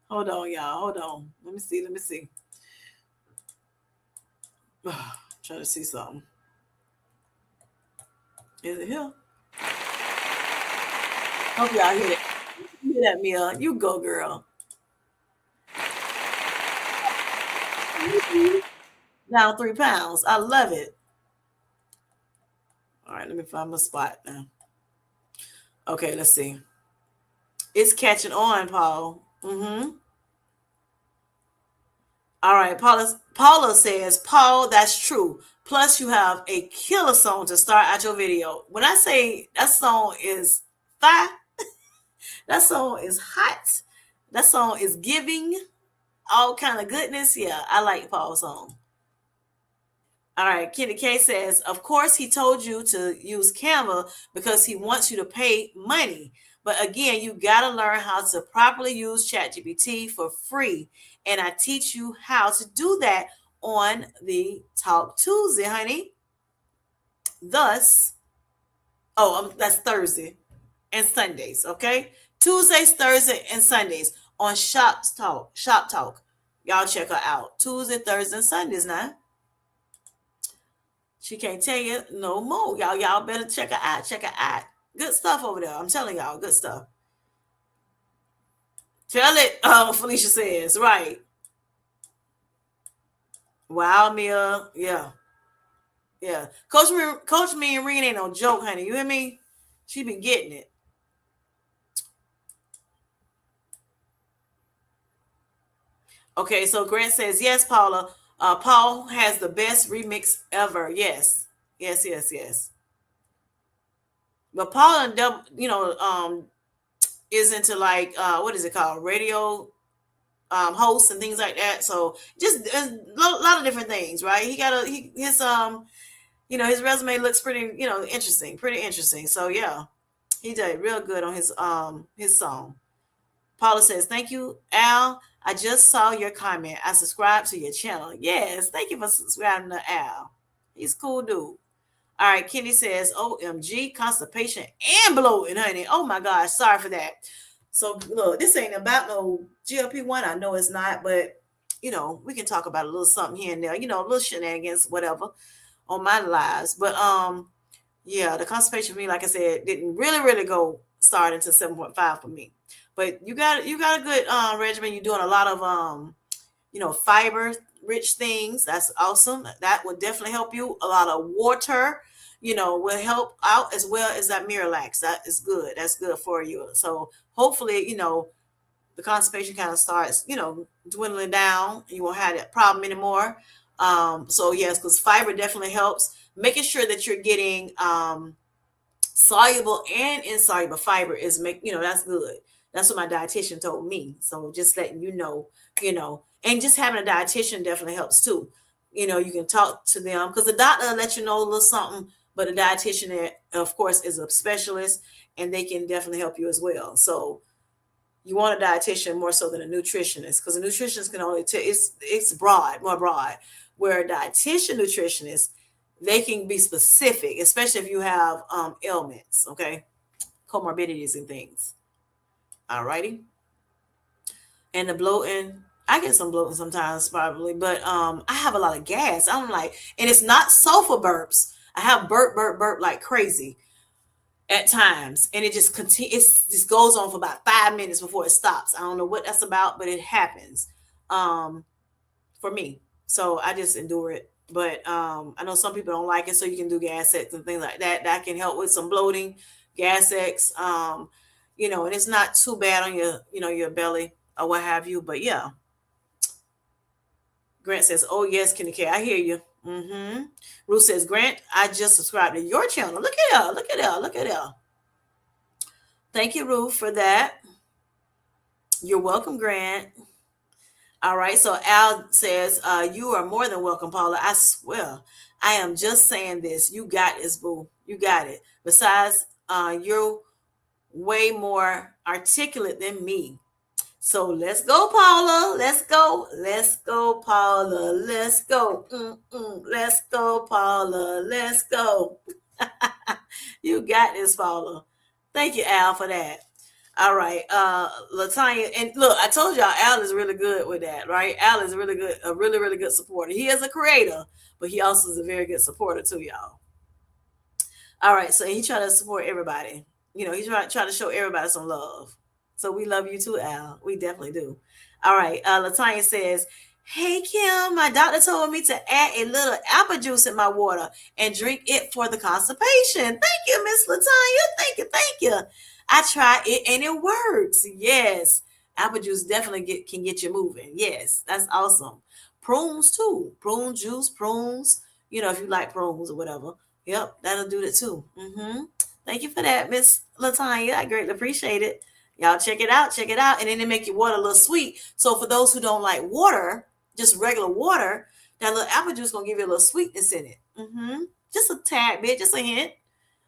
Hold on, y'all. Hold on. Let me see. Let me see. Trying to see something. Is it here? Hope y'all hear that. You hear that, Mia? You go, girl. Down 3 pounds. I love it. All right, let me find my spot now. Okay, let's see. It's catching on, Paul. Mm-hmm. All right, Paula says, Paul, that's true. Plus, you have a killer song to start out your video. When I say that song is fire, that song is hot, that song is giving all kind of goodness. Yeah, I like Paul's song. All right, Kenny K says, of course, he told you to use Canva because he wants you to pay money. But again, you got to learn how to properly use ChatGPT for free. And I teach you how to do that on the Talk Tuesday, honey. Thus, that's Thursday and Sundays, okay? Tuesdays, Thursday, and Sundays on Shop Talk. Shop Talk. Y'all check her out. Tuesday, Thursday, and Sundays now. She can't tell you no more. Y'all better check her out. Check her out. Good stuff over there. I'm telling y'all, good stuff. Tell it, Felicia says. Right. Wow, Mia. Yeah. Yeah. Coach me and Reen ain't no joke, honey. You hear me? She been getting it. Okay, so Grant says, yes, Paula. Paul has the best remix ever. Yes. Yes, yes, yes. But Paul and is into like what is it called? Radio hosts and things like that. So just a lot of different things, right? He got his his resume looks pretty, interesting, pretty interesting. So yeah, he did real good on his song. Paula says, thank you, Al. I just saw your comment. I subscribed to your channel. Yes, thank you for subscribing to Al. He's a cool dude. All right, Kenny says, OMG, constipation and bloating, honey. Oh my gosh, sorry for that. So look, this ain't about no GLP-1. I know it's not, but we can talk about a little something here and there, little shenanigans, whatever, on my lives. But yeah, the constipation for me, like I said, didn't really, really go start until 7.5 for me. But you got a good regimen. You're doing a lot of fiber rich things. That's awesome. That would definitely help you. A lot of water, will help out, as well as that Miralax. That is good. That's good for you. So hopefully, the constipation kind of starts, dwindling down. You won't have that problem anymore. So yes, because fiber definitely helps. Making sure that you're getting soluble and insoluble fiber that's good. That's what my dietitian told me. So just letting and just having a dietitian definitely helps too. You can talk to them because the doctor will let you know a little something, but a dietitian, of course, is a specialist and they can definitely help you as well. So you want a dietitian more so than a nutritionist, because a nutritionist can only tell, it's more broad, where a dietitian nutritionist, they can be specific, especially if you have ailments, okay, comorbidities and things. All righty. And the bloating, I get some bloating sometimes probably, but I have a lot of gas. I'm like, and it's not sulfur burps. I have burp like crazy at times, and it just continues. It just goes on for about 5 minutes before it stops. I don't know what that's about, but it happens for me. So I just endure it. But I know some people don't like it, so you can do gas X and things like that. That can help with some bloating, gas X. And it's not too bad on your belly or what have you. But yeah, Grant says, "Oh yes, Kenny K, I hear you." Mm-hmm. Ruth says, "Grant, I just subscribed to your channel. Look at her, look at her, look at her." Thank you, Ruth, for that. You're welcome, Grant. All right. So Al says, "You are more than welcome, Paula. I swear, I am just saying this. You got this, boo. You got it. Besides, you're way more articulate than me. So let's go, Paula. Let's go. Let's go, Paula. Let's go. Let's go, Paula. Let's go." You got this, Paula. Thank you, Al, for that. All right. Latanya, and look, I told y'all Al is really good with that, right? Al is really good, a really, really good supporter. He is a creator, but he also is a very good supporter too, y'all. All right, so he try to support everybody. He try to show everybody some love. So we love you too, Al. We definitely do. All right, Latanya says, "Hey Kim, my doctor told me to add a little apple juice in my water and drink it for the constipation." Thank you, Miss Latanya. Thank you. I tried it and it works. Yes, apple juice definitely can get you moving. Yes, that's awesome. Prunes too. Prune juice, prunes. If you like prunes or whatever. Yep, that'll do it too. Thank you for that, Miss Latanya. I greatly appreciate it. Y'all check it out, and then they make your water a little sweet. So for those who don't like water, just regular water, that little apple juice gonna give you a little sweetness in it. Just a tad bit, just a hint.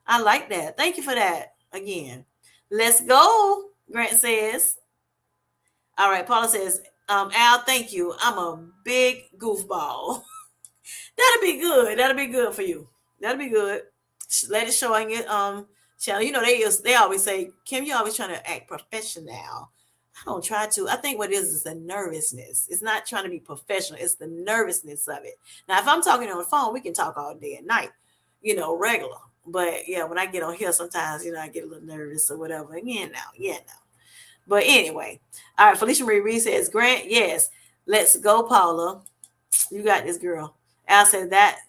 I like that. Thank you for that. Again, let's go. Grant says. All right, Paula says, Al, thank you. I'm a big goofball. That'll be good. That'll be good for you. That'll be good. Let it show on your channel. They always say, Kim, you always trying to act professional. I don't try to. I think what it is the nervousness. It's not trying to be professional. It's the nervousness of it. Now, if I'm talking on the phone, we can talk all day and night, regular. But yeah, when I get on here, sometimes I get a little nervous or whatever. Yeah, now. But anyway, all right. Felicia Marie Reed says, Grant, yes, let's go, Paula. You got this, girl. Al said that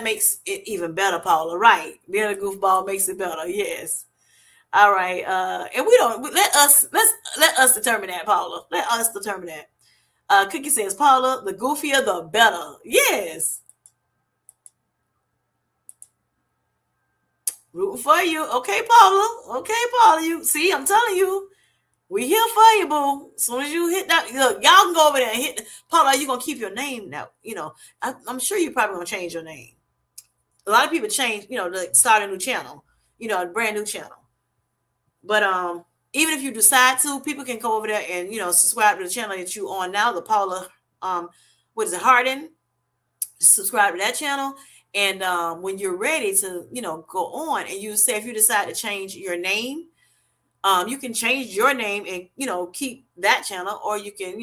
makes it even better, Paula. Right? Being a goofball makes it better. Yes. All right. And we don't let us determine that, Paula. Let us determine that. Cookie says, Paula, the goofier the better. Yes. Rooting for you. Okay, Paula. Okay, Paula. You see, I'm telling you. We here for you, boo. As soon as you hit that, look, y'all can go over there and hit. Paula, are you gonna keep your name now? I'm sure you're probably gonna change your name. A lot of people change, to start a new channel, a brand new channel. But even if you decide to, people can go over there and subscribe to the channel that you on now, the Paula, what is it, Harden? Subscribe to that channel, and when you're ready to, go on, and you say if you decide to change your name, you can change your name and keep that channel, or you can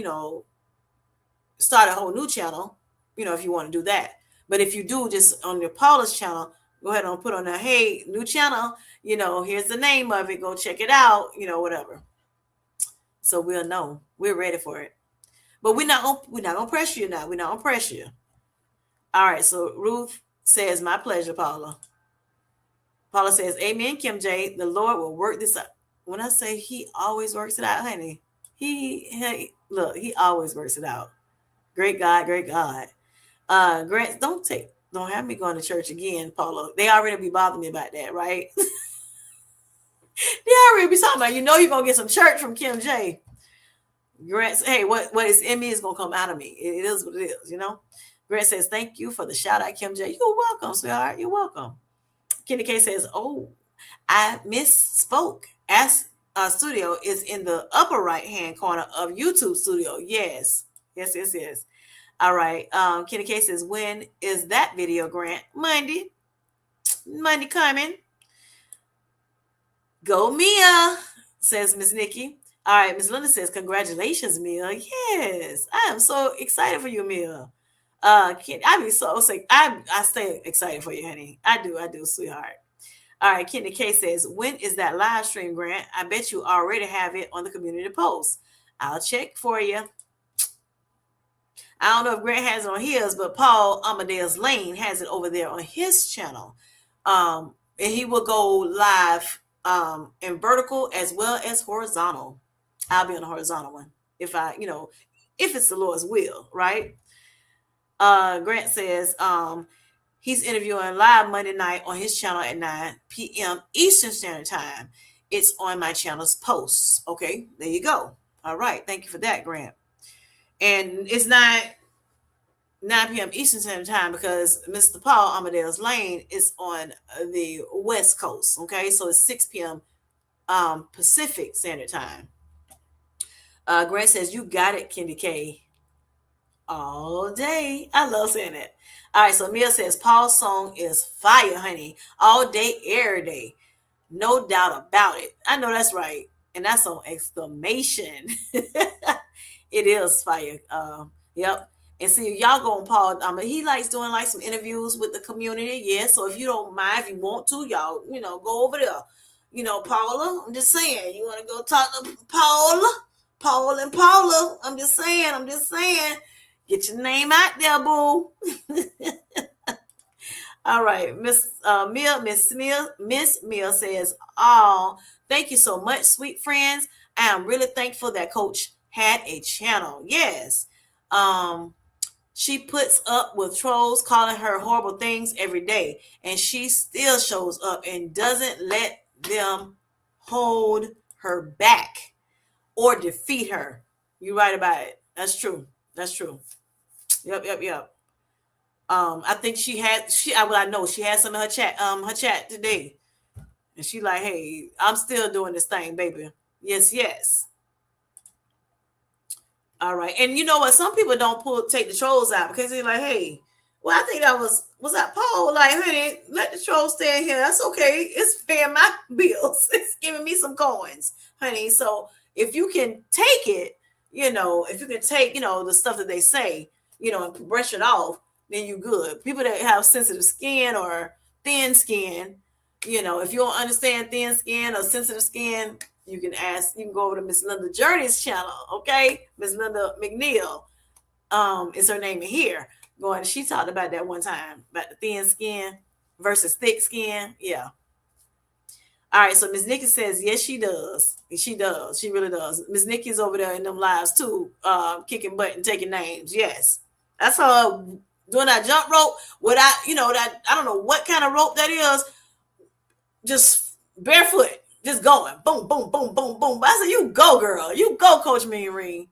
start a whole new channel, if you want to do that. But if you do just on your Paula's channel, go ahead and put on there, hey, new channel, here's the name of it, go check it out, whatever. So we'll know we're ready for it. But we're not gonna pressure you now. We're not gonna pressure you. All right. So Ruth says, my pleasure, Paula. Paula says, amen, Kim J. The Lord will work this out. When I say he always works it out, honey, he always works it out. Great God, great God. Grant, don't have me going to church again, Paula. They already be bothering me about that, right? They already be talking about, you're gonna get some church from Kim J. Grant, hey, what is in me is gonna come out of me. It is what it is, Grant says, thank you for the shout out, Kim J. You're welcome, sweetheart. You're welcome. Kenny K says, oh, I misspoke. Ask Studio is in the upper right hand corner of YouTube Studio. Yes. All right. Kenny K says, when is that video, Grant? Monday coming. Go Mia, says Miss Nikki. All right, Miss Linda says, congratulations, Mia. Yes, I am so excited for you, Mia. I be so I stay excited for you, honey. I do, sweetheart. All right, Kenny K says, when is that live stream, Grant? I bet you already have it on the community post. I'll check for you. I don't know if Grant has it on his, but Paul Amadeus Lane has it over there on his channel. And he will go live in vertical as well as horizontal. I'll be on the horizontal one if if it's the Lord's will, right? Grant says he's interviewing live Monday night on his channel at 9 p.m. Eastern Standard Time. It's on my channel's posts. Okay, there you go. All right, thank you for that, Grant. And it's not 9 p.m. Eastern Standard Time because Mr. Paul Amadeus Lane is on the West Coast. Okay, so it's 6 p.m. Pacific Standard Time. Grant says, you got it, Kendi K. All day. I love saying that. All right, so Mia says, Paul's song is fire, honey. All day, every day. No doubt about it. I know that's right. And that's on exclamation. It is fire. Yep. And see, y'all go on Paul. He likes doing like some interviews with the community. Yeah. So if you don't mind, if you want to, y'all, go over there. Paula, I'm just saying, you want to go talk to Paula and Paula. I'm just saying. Get your name out there, boo. All right. Miss Mia says, oh, thank you so much, sweet friends. I am really thankful that Coach had a channel. Yes. She puts up with trolls calling her horrible things every day, and she still shows up and doesn't let them hold her back or defeat her. You're right about it. That's true. Yep. I think I know she had some in her chat today. And she like, hey, I'm still doing this thing, baby. Yes. All right. And you know what? Some people don't take the trolls out because they're like, hey, well, I think that was that Paul? Like, honey, let the trolls stay in here. That's okay. It's paying my bills. It's giving me some coins, honey. So if you can take it, if you can take, the stuff that they say, and brush it off, then you good. People that have sensitive skin or thin skin, if you don't understand thin skin or sensitive skin, you can go over to Miss Linda Journey's channel, okay? Miss Linda McNeil, is her name in here. She talked about that one time, about the thin skin versus thick skin. Yeah. All right, so Miss Nikki says, yes, she does. She does. She really does. Miss Nikki's over there in them lives too, kicking butt and taking names. Yes. That's her doing that jump rope without, that, I don't know what kind of rope that is, just barefoot, just going. Boom, boom, boom, boom, boom. I said, you go, girl. You go, Coach Mean Ring.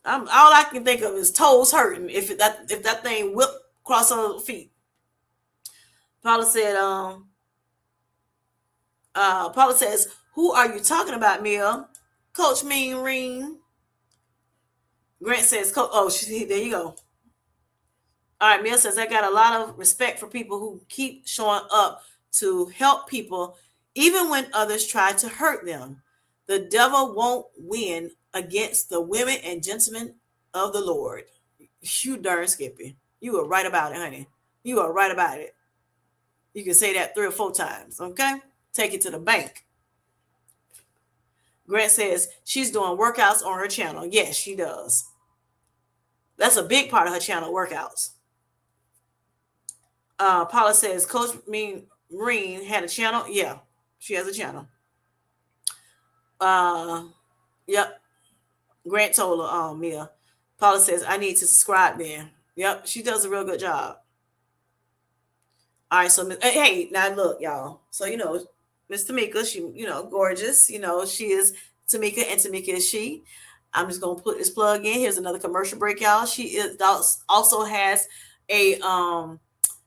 All I can think of is toes hurting if that thing whipped across her feet. Paula said, Paula says, who are you talking about, Mia? Coach Mean Ring. Grant says, there you go. All right, Mia says, I got a lot of respect for people who keep showing up to help people, even when others try to hurt them. The devil won't win against the women and gentlemen of the Lord. You darn Skippy. You are right about it, honey. You are right about it. You can say that 3 or 4 times, okay? Take it to the bank. Grant says she's doing workouts on her channel. Yes, she does. That's a big part of her channel, workouts. Paula says, Coach Mean Ring had a channel. Yeah, she has a channel. Yep. Grant told her, Mia. Paula says, I need to subscribe then. Yep, she does a real good job. All right, so hey, now look, y'all. So Miss Tamika, she gorgeous. She is Tamika, and Tamika is she. I'm just gonna put this plug in. Here's another commercial break, y'all. She also has a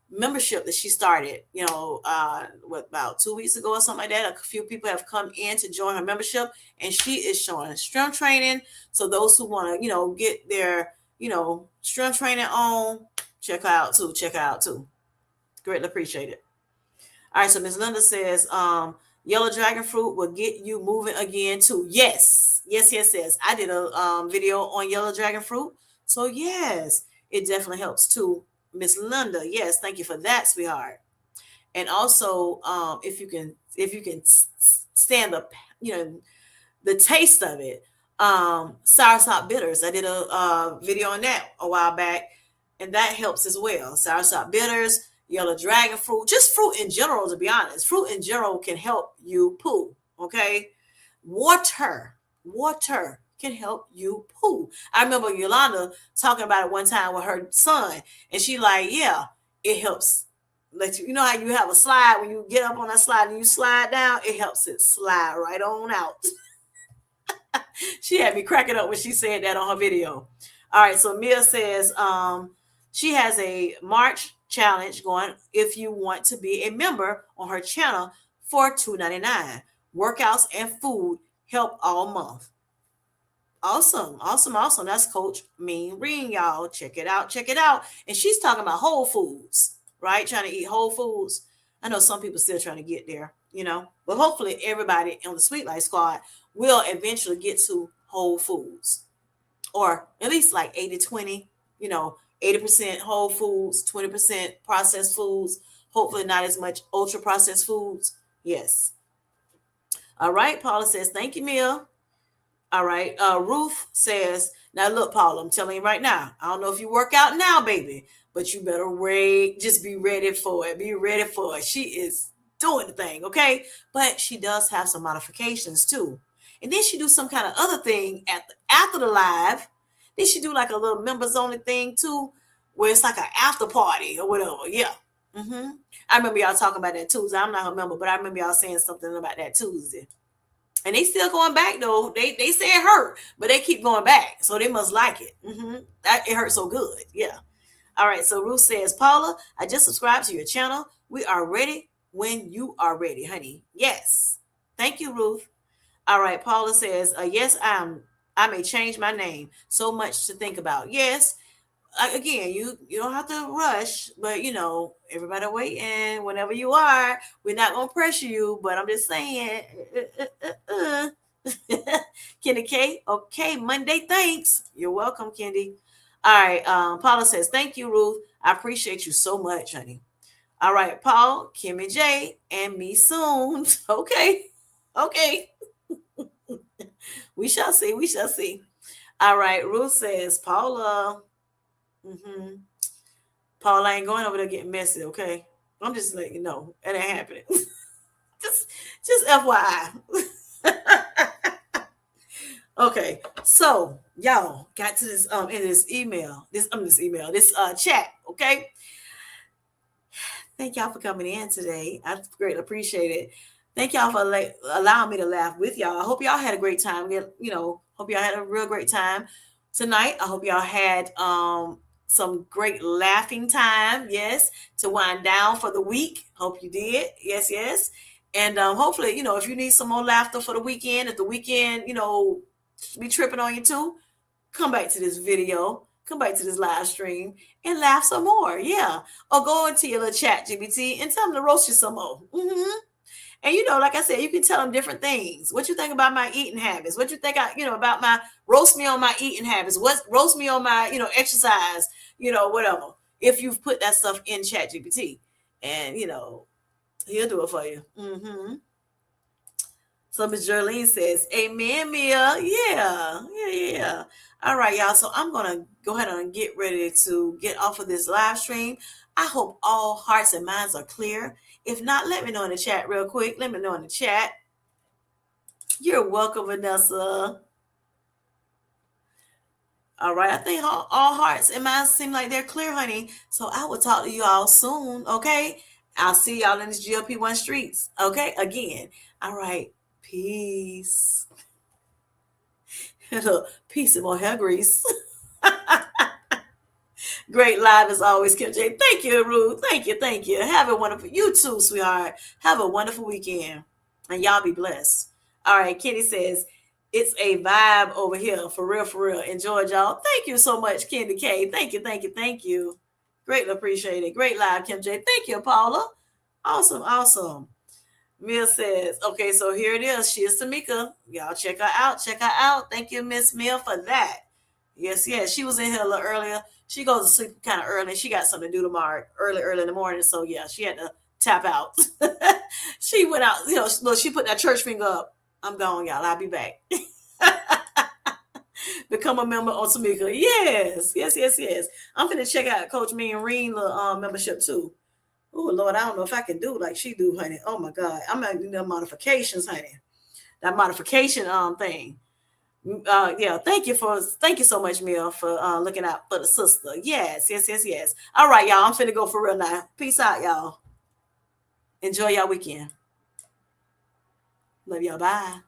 membership that she started. About 2 weeks ago or something like that. A few people have come in to join her membership, and she is showing strength training. So those who want to get their strength training on, check her out too. Greatly appreciate it. All right, so Miss Linda says, yellow dragon fruit will get you moving again too. Yes. I did a video on yellow dragon fruit. So yes, it definitely helps too. Miss Linda, yes, thank you for that, sweetheart. And also, if you can stand the taste of it, soursop bitters. I did a video on that a while back, and that helps as well. Soursop bitters, yellow dragon fruit, just fruit in general, to be honest. Fruit in general can help you poo, okay? Water can help you poo. I remember Yolanda talking about it one time with her son, and she like, yeah, it helps. Let you know how you have a slide, when you get up on that slide and you slide down, it helps it slide right on out. She had me cracking up when she said that on her video. All right, so Mia says she has a March challenge going if you want to be a member on her channel for $2.99. Workouts and food help all month. Awesome. That's Coach Mean Ring, y'all. Check it out. And she's talking about whole foods, right? Trying to eat whole foods. I know some people still trying to get there, but hopefully everybody on the Sweet Life Squad will eventually get to whole foods, or at least like 80-20, 80% whole foods, 20% processed foods, hopefully not as much ultra processed foods. Yes. All right. Paula says, thank you, Mia. All right. Ruth says, now look, Paula, I'm telling you right now, I don't know if you work out now, baby, but you better wait. Just be ready for it. Be ready for it. She is doing the thing. Okay. But she does have some modifications too. And then she do some kind of other thing after the live. Then she do like a little members only thing too, where it's like an after party or whatever. Yeah. I remember y'all talking about that Tuesday. I'm not a member, but I remember y'all saying something about that Tuesday. And they still going back though. They say it hurt, but they keep going back. So they must like it. It hurt so good. Yeah. All right. So Ruth says, Paula, I just subscribed to your channel. We are ready when you are ready, honey. Yes. Thank you, Ruth. All right. Paula says, yes, I may change my name. So much to think about. Yes. again, you don't have to rush, but everybody waiting. Whenever you are, we're not gonna pressure you. But I'm just saying, Kenny K. Okay, Monday. Thanks. You're welcome, Kendi. All right. Paula says, "Thank you, Ruth. I appreciate you so much, honey." All right, Paul, Kimmy J, and me soon. Okay. Okay. We shall see. We shall see. All right. Ruth says, Paula. Mm-hmm. Paula ain't going over there getting messy, okay? I'm just letting you know. It ain't happening. just just FYI. Okay. So y'all got to this in this email. This chat, okay? Thank y'all for coming in today. I greatly appreciate it. Thank y'all for allowing me to laugh with y'all. I hope y'all had a great time. Hope y'all had a real great time tonight. I hope y'all had some great laughing time. Yes, to wind down for the week. Hope you did. Yes, yes. And hopefully, if you need some more laughter for the weekend, if the weekend, be tripping on you too, come back to this video, come back to this live stream, and laugh some more. Yeah. Or go into your little chat GPT and tell them to roast you some more. And like I said, you can tell them different things. What you think about my eating habits? What you think about my roast me on my eating habits? What roast me on my, exercise, whatever. If you've put that stuff in chat GPT, and he'll do it for you. So Miss Jerlene says, Amen, Mia. Yeah, yeah, yeah. All right, y'all. So I'm gonna go ahead and get ready to get off of this live stream. I hope all hearts and minds are clear. If not, let me know in the chat real quick. Let me know in the chat. You're welcome, Vanessa. All right. I think all hearts and minds seem like they're clear, honey. So I will talk to you all soon. Okay. I'll see y'all in the GLP-1 streets. Okay. Again. All right. Peace. Peace and more hair grease. Great live as always, Kim J. Thank you, Ruth. Thank you. Thank you. Have a wonderful, you too, sweetheart. Have a wonderful weekend. And y'all be blessed. All right. Kitty says, it's a vibe over here. For real, for real. Enjoy, y'all. Thank you so much, Candy K. Thank you. Thank you. Thank you. Greatly appreciate it. Great live, Kim J. Thank you, Paula. Awesome. Awesome. Mia says, okay, so here it is. She is Tamika. Y'all check her out. Check her out. Thank you, Miss Mia, for that. Yes, yes. She was in here a little earlier. She goes to sleep kind of early. She got something to do tomorrow, early in the morning. So yeah, she had to tap out. She went out, look, she put that church finger up. I'm gone, y'all. I'll be back. Become a member on Tamika. Yes, yes, yes, yes. I'm gonna check out Coach Me and Reen membership too. Oh Lord, I don't know if I can do like she do, honey. Oh my God, I'm gonna do the modifications, honey. That modification thing. Yeah, thank you so much, Mia, for looking out for the sister. Yes, yes, yes, yes. All right, y'all. I'm finna go for real now. Peace out, y'all. Enjoy y'all weekend. Love y'all. Bye.